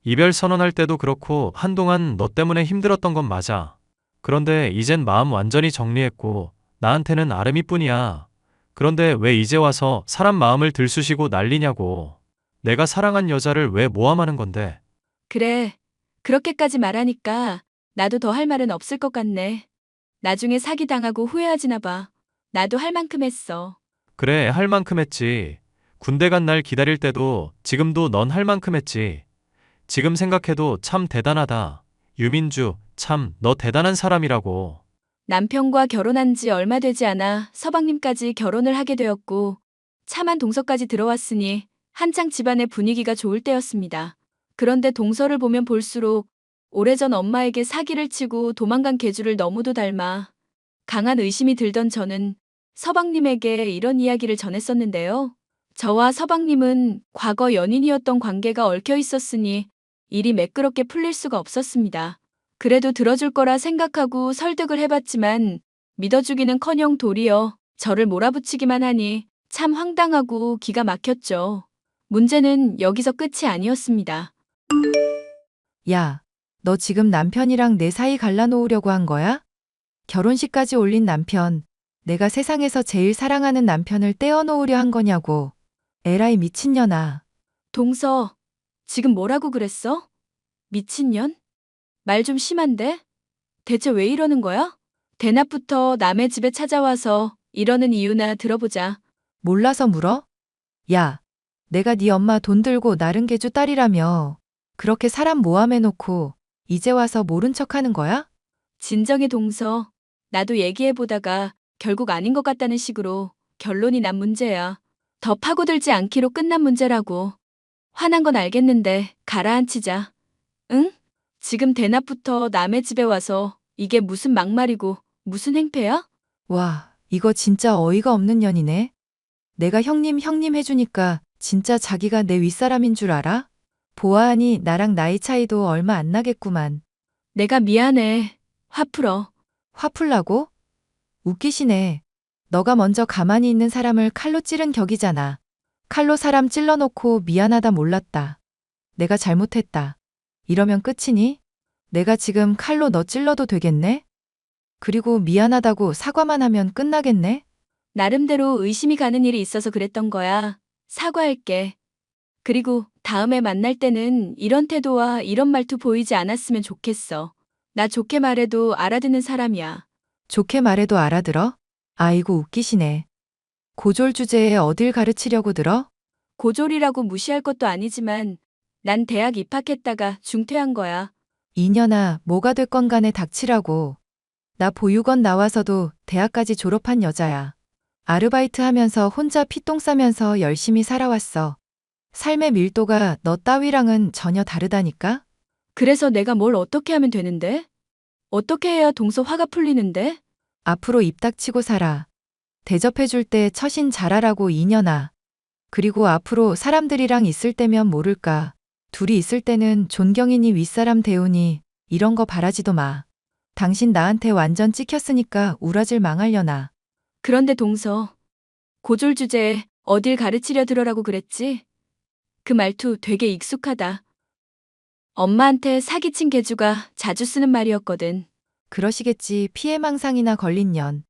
이별 선언할 때도 그렇고 한동안 너 때문에 힘들었던 건 맞아. 그런데 이젠 마음 완전히 정리했고 나한테는 아름이뿐이야. 그런데 왜 이제 와서 사람 마음을 들쑤시고 난리냐고. 내가 사랑한 여자를 왜 모함하는 건데. 그래. 그렇게까지 말하니까 나도 더 할 말은 없을 것 같네. 나중에 사기당하고 후회하지나 봐. 나도 할 만큼 했어. 그래, 할 만큼 했지. 군대 간 날 기다릴 때도 지금도 넌 할 만큼 했지. 지금 생각해도 참 대단하다. 유민주, 참 너 대단한 사람이라고. 남편과 결혼한 지 얼마 되지 않아 서방님까지 결혼을 하게 되었고 차만 동서까지 들어왔으니 한창 집안의 분위기가 좋을 때였습니다. 그런데 동서를 보면 볼수록 오래전 엄마에게 사기를 치고 도망간 계주를 너무도 닮아 강한 의심이 들던 저는 서방님에게 이런 이야기를 전했었는데요. 저와 서방님은 과거 연인이었던 관계가 얽혀 있었으니 일이 매끄럽게 풀릴 수가 없었습니다. 그래도 들어줄 거라 생각하고 설득을 해봤지만 믿어주기는커녕 도리어 저를 몰아붙이기만 하니 참 황당하고 기가 막혔죠. 문제는 여기서 끝이 아니었습니다. 야, 너 지금 남편이랑 내 사이 갈라놓으려고 한 거야? 결혼식까지 올린 남편, 내가 세상에서 제일 사랑하는 남편을 떼어놓으려 한 거냐고. 에라이 미친년아. 동서, 지금 뭐라고 그랬어? 미친년? 말 좀 심한데? 대체 왜 이러는 거야? 대낮부터 남의 집에 찾아와서 이러는 이유나 들어보자. 몰라서 물어? 야, 내가 네 엄마 돈 들고 나른 개주 딸이라며. 그렇게 사람 모함해놓고 이제 와서 모른 척하는 거야? 진정해 동서. 나도 얘기해보다가 결국 아닌 것 같다는 식으로 결론이 난 문제야. 더 파고들지 않기로 끝난 문제라고. 화난 건 알겠는데 가라앉히자. 응? 지금 대낮부터 남의 집에 와서 이게 무슨 막말이고 무슨 행패야? 와, 이거 진짜 어이가 없는 년이네. 내가 형님 해주니까 진짜 자기가 내 윗사람인 줄 알아? 보아하니 나랑 나이 차이도 얼마 안 나겠구만. 내가 미안해. 화 풀어. 화 풀라고? 웃기시네. 너가 먼저 가만히 있는 사람을 칼로 찌른 격이잖아. 칼로 사람 찔러놓고 미안하다 몰랐다. 내가 잘못했다. 이러면 끝이니? 내가 지금 칼로 너 찔러도 되겠네? 그리고 미안하다고 사과만 하면 끝나겠네? 나름대로 의심이 가는 일이 있어서 그랬던 거야. 사과할게. 그리고 다음에 만날 때는 이런 태도와 이런 말투 보이지 않았으면 좋겠어. 나 좋게 말해도 알아듣는 사람이야. 좋게 말해도 알아들어? 아이고 웃기시네. 고졸 주제에 어딜 가르치려고 들어? 고졸이라고 무시할 것도 아니지만 난 대학 입학했다가 중퇴한 거야. 이년아 뭐가 됐건 간에 닥치라고. 나 보육원 나와서도 대학까지 졸업한 여자야. 아르바이트 하면서 혼자 피똥 싸면서 열심히 살아왔어. 삶의 밀도가 너 따위랑은 전혀 다르다니까? 그래서 내가 뭘 어떻게 하면 되는데? 어떻게 해야 동서 화가 풀리는데? 앞으로 입 닥치고 살아. 대접해줄 때 처신 잘하라고 이년아. 그리고 앞으로 사람들이랑 있을 때면 모를까. 둘이 있을 때는 존경이니 윗사람 대우니 이런 거 바라지도 마. 당신 나한테 완전 찍혔으니까 우라질 망하려나. 그런데 동서, 고졸 주제에 어딜 가르치려 들어라고 그랬지? 그 말투 되게 익숙하다. 엄마한테 사기친 개주가 자주 쓰는 말이었거든. 그러시겠지 피해망상이나 걸린 년.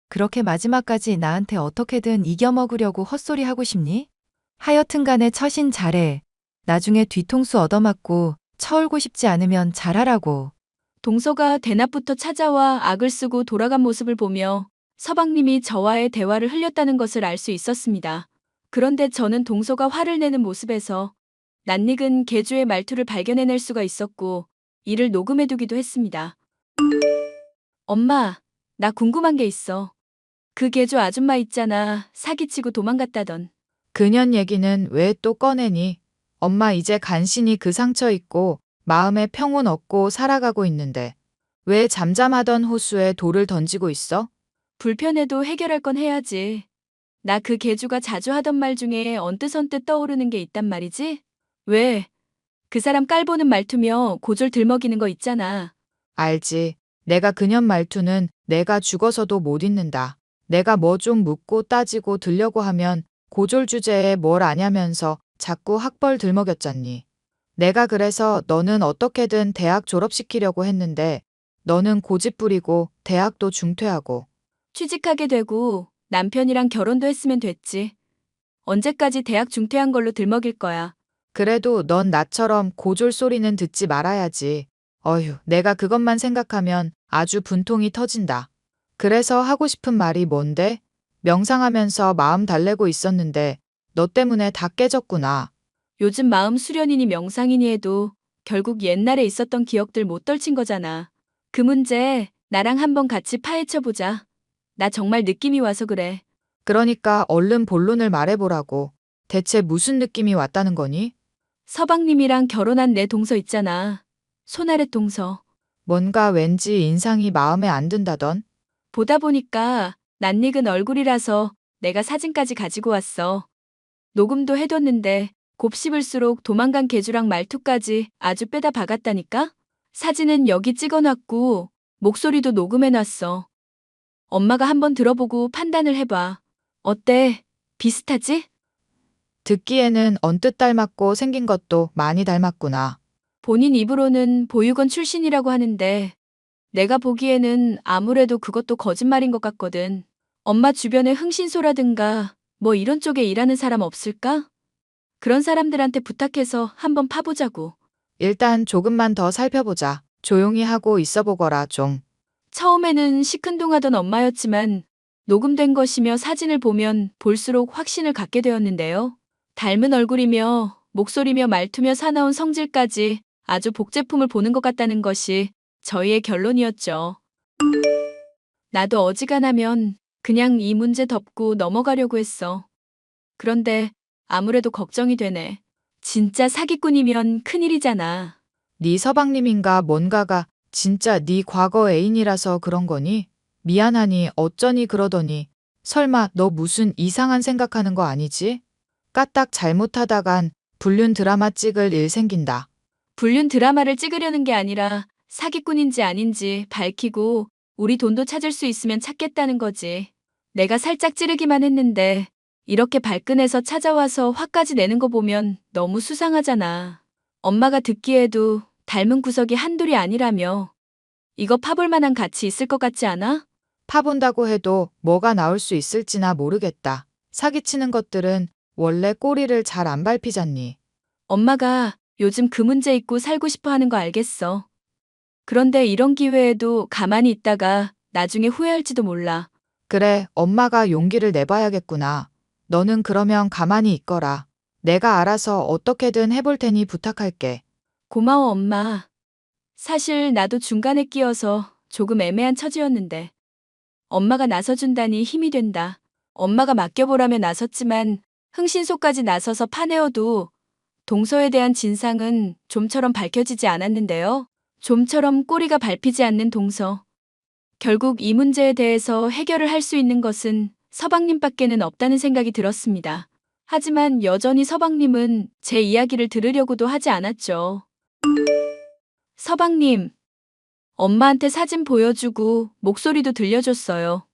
그렇게 마지막까지 나한테 어떻게든 이겨먹으려고 헛소리 하고 싶니? 하여튼 간에 처신 잘해. 나중에 뒤통수 얻어맞고 처울고 싶지 않으면 잘하라고. 동서가 대낮부터 찾아와 악을 쓰고 돌아간 모습을 보며 서방님이 저와의 대화를 흘렸다는 것을 알 수 있었습니다. 그런데 저는 동서가 화를 내는 모습에서 낯익은 계주의 말투를 발견해낼 수가 있었고 이를 녹음해두기도 했습니다. 엄마, 나 궁금한 게 있어. 그 계주 아줌마 있잖아. 사기치고 도망갔다던. 그년 얘기는 왜 또 꺼내니? 엄마 이제 간신히 그 상처 잊고 마음에 평온 얻고 살아가고 있는데 왜 잠잠하던 호수에 돌을 던지고 있어? 불편해도 해결할 건 해야지. 나 그 계주가 자주 하던 말 중에 언뜻언뜻 떠오르는 게 있단 말이지? 왜? 그 사람 깔보는 말투며 고졸 들먹이는 거 있잖아. 알지. 내가 그년 말투는 내가 죽어서도 못 잊는다. 내가 뭐 좀 묻고 따지고 들려고 하면 고졸 주제에 뭘 아냐면서 자꾸 학벌 들먹였잖니. 내가 그래서 너는 어떻게든 대학 졸업시키려고 했는데 너는 고집 부리고 대학도 중퇴하고 취직하게 되고 남편이랑 결혼도 했으면 됐지. 언제까지 대학 중퇴한 걸로 들먹일 거야. 그래도 넌 나처럼 고졸 소리는 듣지 말아야지. 어휴, 내가 그것만 생각하면 아주 분통이 터진다. 그래서 하고 싶은 말이 뭔데? 명상하면서 마음 달래고 있었는데 너 때문에 다 깨졌구나. 요즘 마음 수련이니 명상이니 해도 결국 옛날에 있었던 기억들 못 떨친 거잖아. 그 문제 나랑 한번 같이 파헤쳐보자. 나 정말 느낌이 와서 그래. 그러니까 얼른 본론을 말해보라고. 대체 무슨 느낌이 왔다는 거니? 서방님이랑 결혼한 내 동서 있잖아. 손아랫 동서. 뭔가 왠지 인상이 마음에 안 든다던? 보다 보니까 낯익은 얼굴이라서 내가 사진까지 가지고 왔어. 녹음도 해뒀는데 곱씹을수록 도망간 개주랑 말투까지 아주 빼다 박았다니까? 사진은 여기 찍어놨고 목소리도 녹음해놨어. 엄마가 한번 들어보고 판단을 해봐. 어때? 비슷하지? 듣기에는 언뜻 닮았고 생긴 것도 많이 닮았구나. 본인 입으로는 보육원 출신이라고 하는데 내가 보기에는 아무래도 그것도 거짓말인 것 같거든. 엄마 주변에 흥신소라든가 뭐 이런 쪽에 일하는 사람 없을까? 그런 사람들한테 부탁해서 한번 파보자고. 일단 조금만 더 살펴보자. 조용히 하고 있어 보거라 좀. 처음에는 시큰둥하던 엄마였지만 녹음된 것이며 사진을 보면 볼수록 확신을 갖게 되었는데요. 닮은 얼굴이며 목소리며 말투며 사나운 성질까지 아주 복제품을 보는 것 같다는 것이 저희의 결론이었죠. 나도 어지간하면 그냥 이 문제 덮고 넘어가려고 했어. 그런데 아무래도 걱정이 되네. 진짜 사기꾼이면 큰일이잖아. 네 서방님인가 뭔가가 진짜 네 과거 애인이라서 그런 거니? 미안하니 어쩌니 그러더니 설마 너 무슨 이상한 생각하는 거 아니지? 까딱 잘못하다간 불륜 드라마 찍을 일 생긴다. 불륜 드라마를 찍으려는 게 아니라 사기꾼인지 아닌지 밝히고 우리 돈도 찾을 수 있으면 찾겠다는 거지. 내가 살짝 찌르기만 했는데 이렇게 발끈해서 찾아와서 화까지 내는 거 보면 너무 수상하잖아. 엄마가 듣기에도 닮은 구석이 한둘이 아니라며. 이거 파볼 만한 가치 있을 것 같지 않아? 파본다고 해도 뭐가 나올 수 있을지나 모르겠다. 사기치는 것들은 원래 꼬리를 잘 안 밟히잖니. 엄마가 요즘 그 문제 있고 살고 싶어 하는 거 알겠어. 그런데 이런 기회에도 가만히 있다가 나중에 후회할지도 몰라. 그래, 엄마가 용기를 내봐야겠구나. 너는 그러면 가만히 있거라. 내가 알아서 어떻게든 해볼 테니 부탁할게. 고마워, 엄마. 사실 나도 중간에 끼어서 조금 애매한 처지였는데 엄마가 나서준다니 힘이 된다. 엄마가 맡겨보라며 나섰지만 흥신소까지 나서서 파내어도 동서에 대한 진상은 좀처럼 밝혀지지 않았는데요. 좀처럼 꼬리가 밟히지 않는 동서. 결국 이 문제에 대해서 해결을 할 수 있는 것은 서방님밖에는 없다는 생각이 들었습니다. 하지만 여전히 서방님은 제 이야기를 들으려고도 하지 않았죠. 서방님, 엄마한테 사진 보여주고 목소리도 들려줬어요.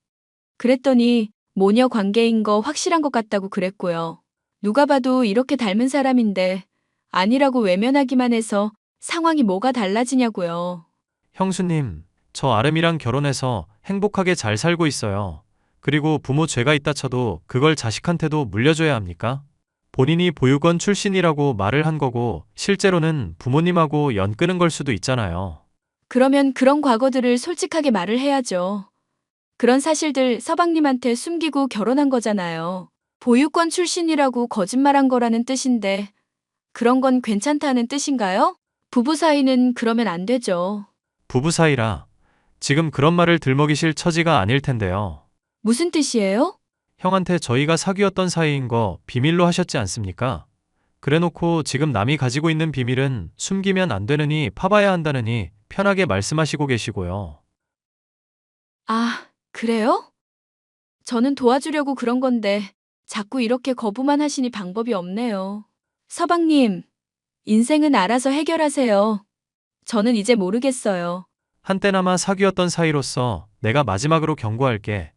그랬더니 모녀 관계인 거 확실한 것 같다고 그랬고요. 누가 봐도 이렇게 닮은 사람인데 아니라고 외면하기만 해서 상황이 뭐가 달라지냐고요. 형수님, 저 아름이랑 결혼해서 행복하게 잘 살고 있어요. 그리고 부모 죄가 있다 쳐도 그걸 자식한테도 물려줘야 합니까? 본인이 보육원 출신이라고 말을 한 거고 실제로는 부모님하고 연 끄는 걸 수도 있잖아요. 그러면 그런 과거들을 솔직하게 말을 해야죠. 그런 사실들 서방님한테 숨기고 결혼한 거잖아요. 보유권 출신이라고 거짓말한 거라는 뜻인데 그런 건 괜찮다는 뜻인가요? 부부 사이는 그러면 안 되죠. 부부 사이라 지금 그런 말을 들먹이실 처지가 아닐 텐데요. 무슨 뜻이에요? 형한테 저희가 사귀었던 사이인 거 비밀로 하셨지 않습니까? 그래놓고 지금 남이 가지고 있는 비밀은 숨기면 안 되느니 파봐야 한다느니 편하게 말씀하시고 계시고요. 아, 그래요? 저는 도와주려고 그런 건데 자꾸 이렇게 거부만 하시니 방법이 없네요. 서방님, 인생은 알아서 해결하세요. 저는 이제 모르겠어요. 한때나마 사귀었던 사이로서 내가 마지막으로 경고할게.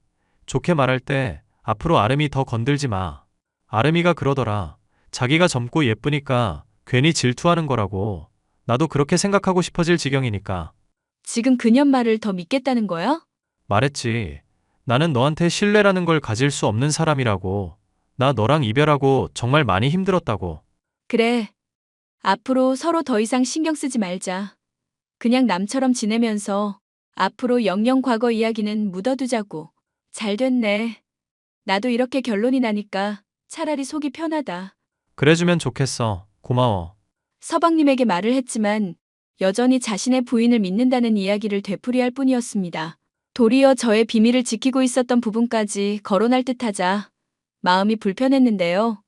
좋게 말할 때 앞으로 아름이 더 건들지 마. 아름이가 그러더라. 자기가 젊고 예쁘니까 괜히 질투하는 거라고. 나도 그렇게 생각하고 싶어질 지경이니까. 지금 그년 말을 더 믿겠다는 거야? 말했지. 나는 너한테 신뢰라는 걸 가질 수 없는 사람이라고. 나 너랑 이별하고 정말 많이 힘들었다고. 그래. 앞으로 서로 더 이상 신경 쓰지 말자. 그냥 남처럼 지내면서 앞으로 영영 과거 이야기는 묻어두자고. 잘 됐네. 나도 이렇게 결론이 나니까 차라리 속이 편하다. 그래주면 좋겠어. 고마워. 서방님에게 말을 했지만 여전히 자신의 부인을 믿는다는 이야기를 되풀이할 뿐이었습니다. 도리어 저의 비밀을 지키고 있었던 부분까지 거론할 듯하자 마음이 불편했는데요.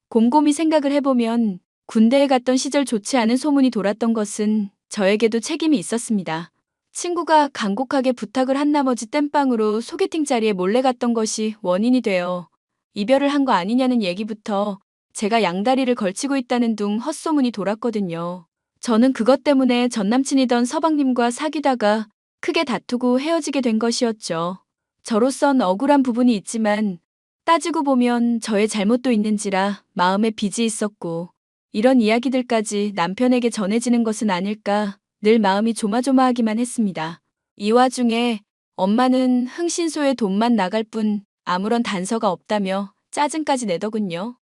곰곰이 생각을 해보면 군대에 갔던 시절 좋지 않은 소문이 돌았던 것은 저에게도 책임이 있었습니다. 친구가 간곡하게 부탁을 한 나머지 땜빵으로 소개팅 자리에 몰래 갔던 것이 원인이 되어 이별을 한 거 아니냐는 얘기부터 제가 양다리를 걸치고 있다는 둥 헛소문이 돌았거든요. 저는 그것 때문에 전남친이던 서방님과 사귀다가 크게 다투고 헤어지게 된 것이었죠. 저로선 억울한 부분이 있지만 따지고 보면 저의 잘못도 있는지라 마음에 빚이 있었고 이런 이야기들까지 남편에게 전해지는 것은 아닐까 늘 마음이 조마조마하기만 했습니다. 이 와중에 엄마는 흥신소에 돈만 나갈 뿐 아무런 단서가 없다며 짜증까지 내더군요.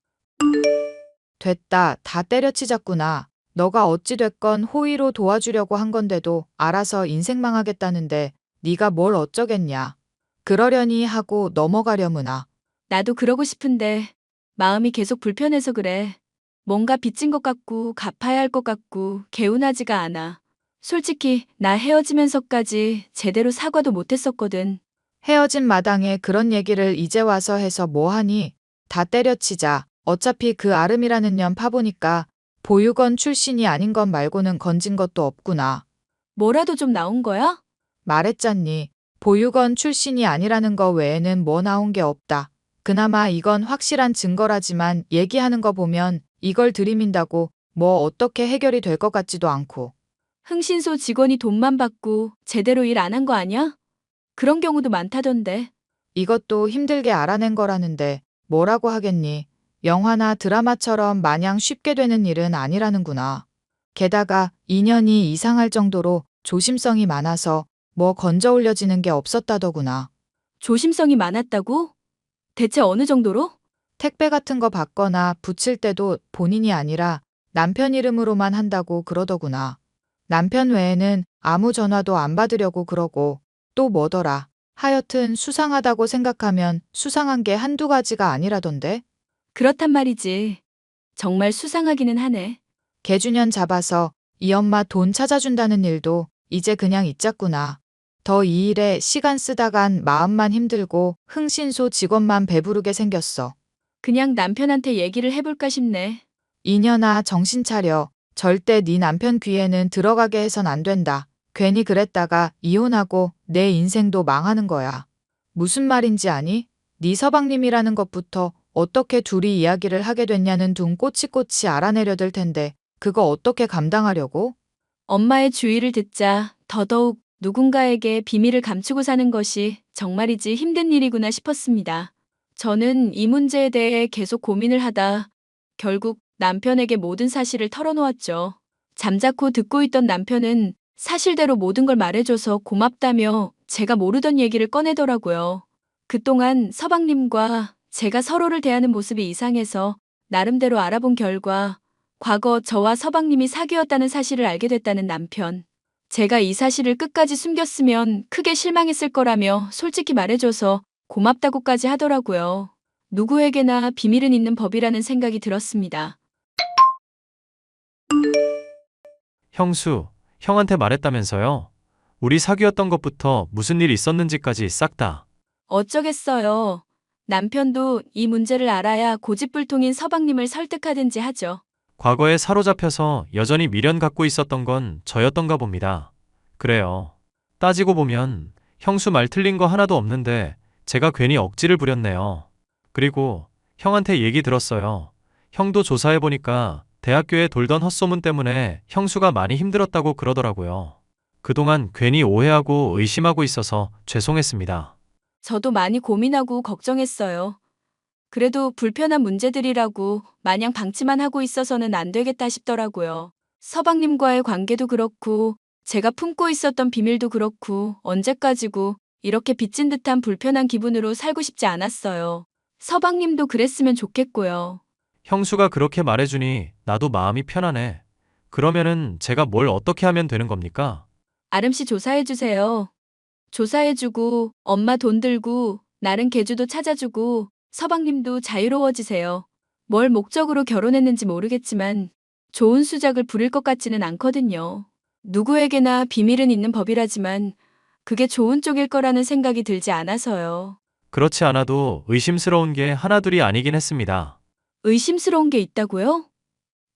됐다. 다 때려치자꾸나. 너가 어찌됐건 호의로 도와주려고 한 건데도 알아서 인생 망하겠다는데 네가 뭘 어쩌겠냐. 그러려니 하고 넘어가려무나. 나도 그러고 싶은데 마음이 계속 불편해서 그래. 뭔가 빚진 것 같고 갚아야 할 것 같고 개운하지가 않아. 솔직히 나 헤어지면서까지 제대로 사과도 못했었거든. 헤어진 마당에 그런 얘기를 이제 와서 해서 뭐하니? 다 때려치자. 어차피 그 아름이라는 년 파보니까 보육원 출신이 아닌 것 말고는 건진 것도 없구나. 뭐라도 좀 나온 거야? 말했잖니. 보육원 출신이 아니라는 거 외에는 뭐 나온 게 없다. 그나마 이건 확실한 증거라지만 얘기하는 거 보면 이걸 들이민다고 뭐 어떻게 해결이 될 것 같지도 않고. 흥신소 직원이 돈만 받고 제대로 일 안 한 거 아니야? 그런 경우도 많다던데. 이것도 힘들게 알아낸 거라는데 뭐라고 하겠니. 영화나 드라마처럼 마냥 쉽게 되는 일은 아니라는구나. 게다가 인연이 이상할 정도로 조심성이 많아서 뭐 건져 올려지는 게 없었다더구나. 조심성이 많았다고? 대체 어느 정도로? 택배 같은 거 받거나 붙일 때도 본인이 아니라 남편 이름으로만 한다고 그러더구나. 남편 외에는 아무 전화도 안 받으려고 그러고 또 뭐더라. 하여튼 수상하다고 생각하면 수상한 게 한두 가지가 아니라던데. 그렇단 말이지. 정말 수상하기는 하네. 개주년 잡아서 이 엄마 돈 찾아준다는 일도 이제 그냥 잊자꾸나. 더 이 일에 시간 쓰다간 마음만 힘들고 흥신소 직원만 배부르게 생겼어. 그냥 남편한테 얘기를 해볼까 싶네. 이년아 정신 차려. 절대 네 남편 귀에는 들어가게 해선 안 된다. 괜히 그랬다가 이혼하고 내 인생도 망하는 거야. 무슨 말인지 아니? 네 서방님이라는 것부터 어떻게 둘이 이야기를 하게 됐냐는 둥 꼬치꼬치 알아내려들 텐데 그거 어떻게 감당하려고? 엄마의 주의를 듣자 더더욱 누군가에게 비밀을 감추고 사는 것이 정말이지 힘든 일이구나 싶었습니다. 저는 이 문제에 대해 계속 고민을 하다 결국 남편에게 모든 사실을 털어놓았죠. 잠자코 듣고 있던 남편은 사실대로 모든 걸 말해줘서 고맙다며 제가 모르던 얘기를 꺼내더라고요. 그동안 서방님과 제가 서로를 대하는 모습이 이상해서 나름대로 알아본 결과 과거 저와 서방님이 사귀었다는 사실을 알게 됐다는 남편. 제가 이 사실을 끝까지 숨겼으면 크게 실망했을 거라며 솔직히 말해줘서 고맙다고까지 하더라고요. 누구에게나 비밀은 있는 법이라는 생각이 들었습니다. 형수, 형한테 말했다면서요? 우리 사귀었던 것부터 무슨 일 있었는지까지 싹 다. 어쩌겠어요. 남편도 이 문제를 알아야 고집불통인 서방님을 설득하든지 하죠. 과거에 사로잡혀서 여전히 미련 갖고 있었던 건 저였던가 봅니다. 그래요. 따지고 보면 형수 말 틀린 거 하나도 없는데 제가 괜히 억지를 부렸네요. 그리고 형한테 얘기 들었어요. 형도 조사해보니까 대학교에 돌던 헛소문 때문에 형수가 많이 힘들었다고 그러더라고요. 그동안 괜히 오해하고 의심하고 있어서 죄송했습니다. 저도 많이 고민하고 걱정했어요. 그래도 불편한 문제들이라고 마냥 방치만 하고 있어서는 안 되겠다 싶더라고요. 서방님과의 관계도 그렇고 제가 품고 있었던 비밀도 그렇고 언제까지고 이렇게 빚진 듯한 불편한 기분으로 살고 싶지 않았어요. 서방님도 그랬으면 좋겠고요. 형수가 그렇게 말해주니 나도 마음이 편하네. 그러면은 제가 뭘 어떻게 하면 되는 겁니까? 아름씨 조사해주세요. 조사해주고 엄마 돈 들고 나른 계주도 찾아주고 서방님도 자유로워지세요. 뭘 목적으로 결혼했는지 모르겠지만 좋은 수작을 부릴 것 같지는 않거든요. 누구에게나 비밀은 있는 법이라지만 그게 좋은 쪽일 거라는 생각이 들지 않아서요. 그렇지 않아도 의심스러운 게 하나둘이 아니긴 했습니다. 의심스러운 게 있다고요?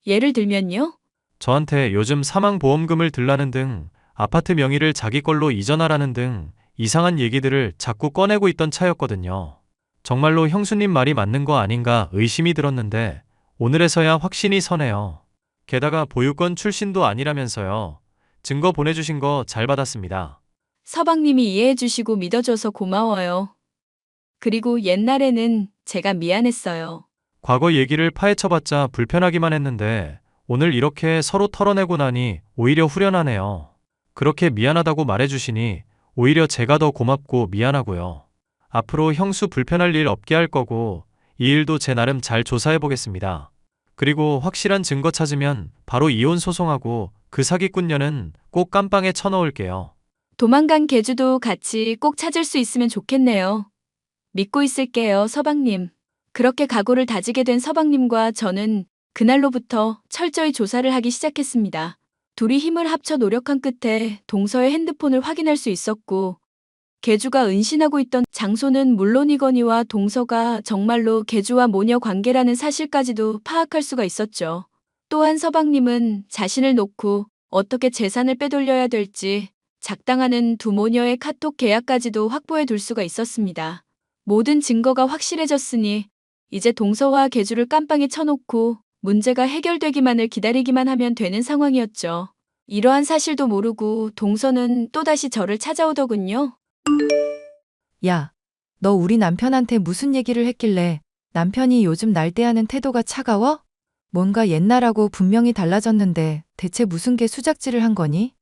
예를 들면요? 저한테 요즘 사망보험금을 들라는 등 아파트 명의를 자기 걸로 이전하라는 등 이상한 얘기들을 자꾸 꺼내고 있던 차였거든요. 정말로 형수님 말이 맞는 거 아닌가 의심이 들었는데 오늘에서야 확신이 서네요. 게다가 보유권 출신도 아니라면서요. 증거 보내주신 거 잘 받았습니다. 서방님이 이해해주시고 믿어줘서 고마워요. 그리고 옛날에는 제가 미안했어요. 과거 얘기를 파헤쳐봤자 불편하기만 했는데 오늘 이렇게 서로 털어내고 나니 오히려 후련하네요. 그렇게 미안하다고 말해주시니 오히려 제가 더 고맙고 미안하고요. 앞으로 형수 불편할 일 없게 할 거고 이 일도 제 나름 잘 조사해보겠습니다. 그리고 확실한 증거 찾으면 바로 이혼 소송하고 그 사기꾼녀는 꼭 깜빵에 쳐넣을게요. 도망간 계주도 같이 꼭 찾을 수 있으면 좋겠네요. 믿고 있을게요, 서방님. 그렇게 각오를 다지게 된 서방님과 저는 그날로부터 철저히 조사를 하기 시작했습니다. 둘이 힘을 합쳐 노력한 끝에 동서의 핸드폰을 확인할 수 있었고 계주가 은신하고 있던 장소는 물론이거니와 동서가 정말로 계주와 모녀 관계라는 사실까지도 파악할 수가 있었죠. 또한 서방님은 자신을 놓고 어떻게 재산을 빼돌려야 될지 작당하는 두 모녀의 카톡 계약까지도 확보해 둘 수가 있었습니다. 모든 증거가 확실해졌으니 이제 동서와 계주를 깜빵에 쳐놓고 문제가 해결되기만을 기다리기만 하면 되는 상황이었죠. 이러한 사실도 모르고 동서는 또다시 저를 찾아오더군요. 야, 너 우리 남편한테 무슨 얘기를 했길래 남편이 요즘 날 대하는 태도가 차가워? 뭔가 옛날하고 분명히 달라졌는데 대체 무슨 개 수작질을 한 거니?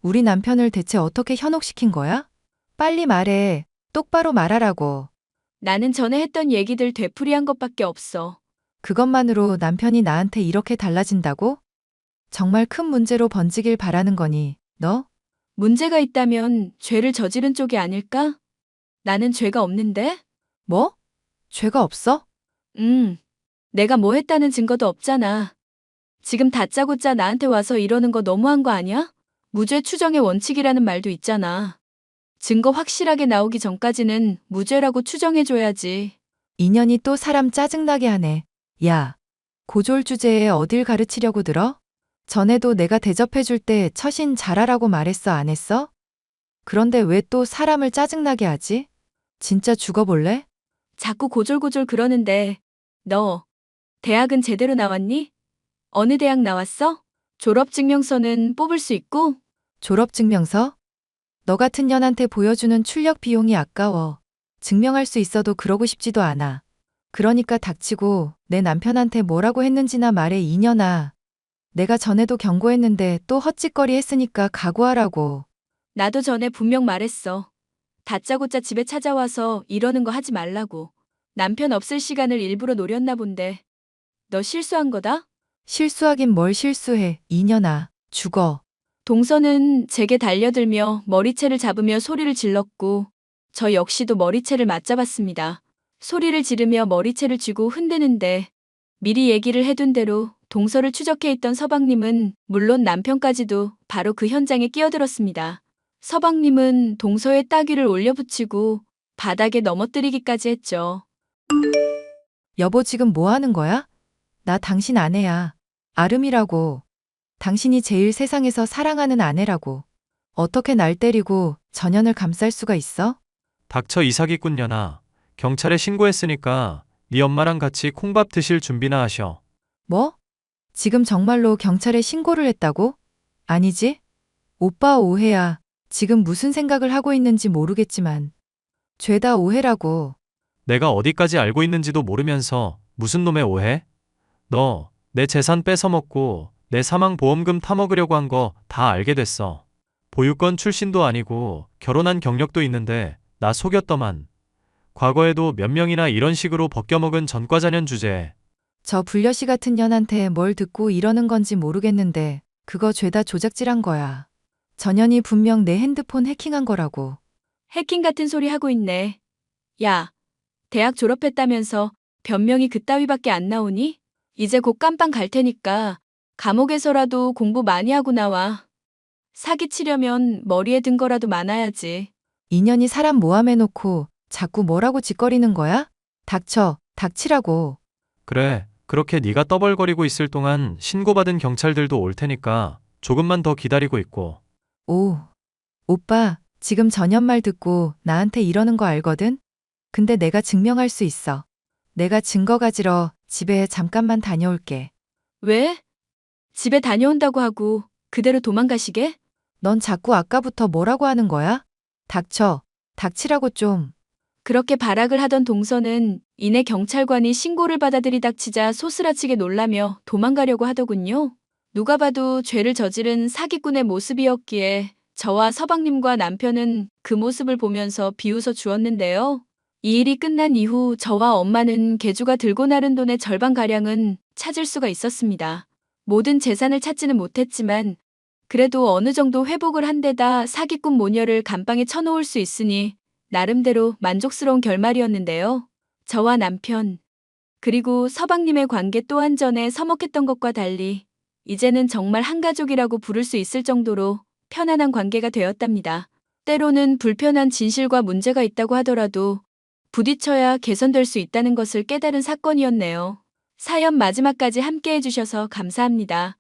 우리 남편을 대체 어떻게 현혹시킨 거야? 빨리 말해. 똑바로 말하라고. 나는 전에 했던 얘기들 되풀이한 것밖에 없어. 그것만으로 남편이 나한테 이렇게 달라진다고? 정말 큰 문제로 번지길 바라는 거니, 너? 문제가 있다면 죄를 저지른 쪽이 아닐까? 나는 죄가 없는데? 뭐? 죄가 없어? 내가 뭐 했다는 증거도 없잖아. 지금 다짜고짜 나한테 와서 이러는 거 너무한 거 아니야? 무죄 추정의 원칙이라는 말도 있잖아. 증거 확실하게 나오기 전까지는 무죄라고 추정해줘야지. 인연이 또 사람 짜증나게 하네. 야, 고졸 주제에 어딜 가르치려고 들어? 전에도 내가 대접해줄 때 처신 잘하라고 말했어, 안 했어? 그런데 왜 또 사람을 짜증나게 하지? 진짜 죽어볼래? 자꾸 고졸고졸 그러는데 너 대학은 제대로 나왔니? 어느 대학 나왔어? 졸업증명서는 뽑을 수 있고? 졸업증명서? 너 같은 년한테 보여주는 출력 비용이 아까워. 증명할 수 있어도 그러고 싶지도 않아. 그러니까 닥치고 내 남편한테 뭐라고 했는지나 말해, 이년아. 내가 전에도 경고했는데 또 헛짓거리 했으니까 각오하라고. 나도 전에 분명 말했어. 다짜고짜 집에 찾아와서 이러는 거 하지 말라고. 남편 없을 시간을 일부러 노렸나 본데. 너 실수한 거다? 실수하긴 뭘 실수해, 이년아. 죽어. 동서는 제게 달려들며 머리채를 잡으며 소리를 질렀고 저 역시도 머리채를 맞잡았습니다. 소리를 지르며 머리채를 쥐고 흔드는데 미리 얘기를 해둔 대로 동서를 추적해 있던 서방님은 물론 남편까지도 바로 그 현장에 끼어들었습니다. 서방님은 동서의 따귀를 올려붙이고 바닥에 넘어뜨리기까지 했죠. 여보 지금 뭐 하는 거야? 나 당신 아내야. 아름이라고. 당신이 제일 세상에서 사랑하는 아내라고. 어떻게 날 때리고 전연을 감쌀 수가 있어? 닥쳐 이 사기꾼년아. 경찰에 신고했으니까 네 엄마랑 같이 콩밥 드실 준비나 하셔. 뭐? 지금 정말로 경찰에 신고를 했다고? 아니지? 오빠 오해야. 지금 무슨 생각을 하고 있는지 모르겠지만. 죄다 오해라고. 내가 어디까지 알고 있는지도 모르면서 무슨 놈의 오해? 너 내 재산 뺏어먹고 내 사망보험금 타먹으려고 한 거 다 알게 됐어. 보육권 출신도 아니고 결혼한 경력도 있는데 나 속였더만. 과거에도 몇 명이나 이런 식으로 벗겨먹은 전과자년 주제에. 저 불려시 같은 년한테 뭘 듣고 이러는 건지 모르겠는데 그거 죄다 조작질한 거야. 전연이 분명 내 핸드폰 해킹한 거라고. 해킹 같은 소리 하고 있네. 야, 대학 졸업했다면서 변명이 그따위밖에 안 나오니? 이제 곧 깜빵 갈 테니까 감옥에서라도 공부 많이 하고 나와. 사기치려면 머리에 든 거라도 많아야지. 인연이 사람 모함해놓고 자꾸 뭐라고 짓거리는 거야? 닥쳐, 닥치라고. 그래, 그렇게 네가 떠벌거리고 있을 동안 신고받은 경찰들도 올 테니까 조금만 더 기다리고 있고. 오, 오빠, 지금 전연 말 듣고 나한테 이러는 거 알거든? 근데 내가 증명할 수 있어. 내가 증거 가지러 집에 잠깐만 다녀올게. 왜? 집에 다녀온다고 하고 그대로 도망가시게? 넌 자꾸 아까부터 뭐라고 하는 거야? 닥쳐, 닥치라고 좀. 그렇게 발악을 하던 동서는 이내 경찰관이 신고를 받아들이닥치자 소스라치게 놀라며 도망가려고 하더군요. 누가 봐도 죄를 저지른 사기꾼의 모습이었기에 저와 서방님과 남편은 그 모습을 보면서 비웃어 주었는데요. 이 일이 끝난 이후 저와 엄마는 개주가 들고 나른 돈의 절반가량은 찾을 수가 있었습니다. 모든 재산을 찾지는 못했지만 그래도 어느 정도 회복을 한 데다 사기꾼 모녀를 감방에 쳐놓을 수 있으니 나름대로 만족스러운 결말이었는데요. 저와 남편, 그리고 서방님의 관계 또한 전에 서먹했던 것과 달리 이제는 정말 한 가족이라고 부를 수 있을 정도로 편안한 관계가 되었답니다. 때로는 불편한 진실과 문제가 있다고 하더라도 부딪혀야 개선될 수 있다는 것을 깨달은 사건이었네요. 사연 마지막까지 함께 해주셔서 감사합니다.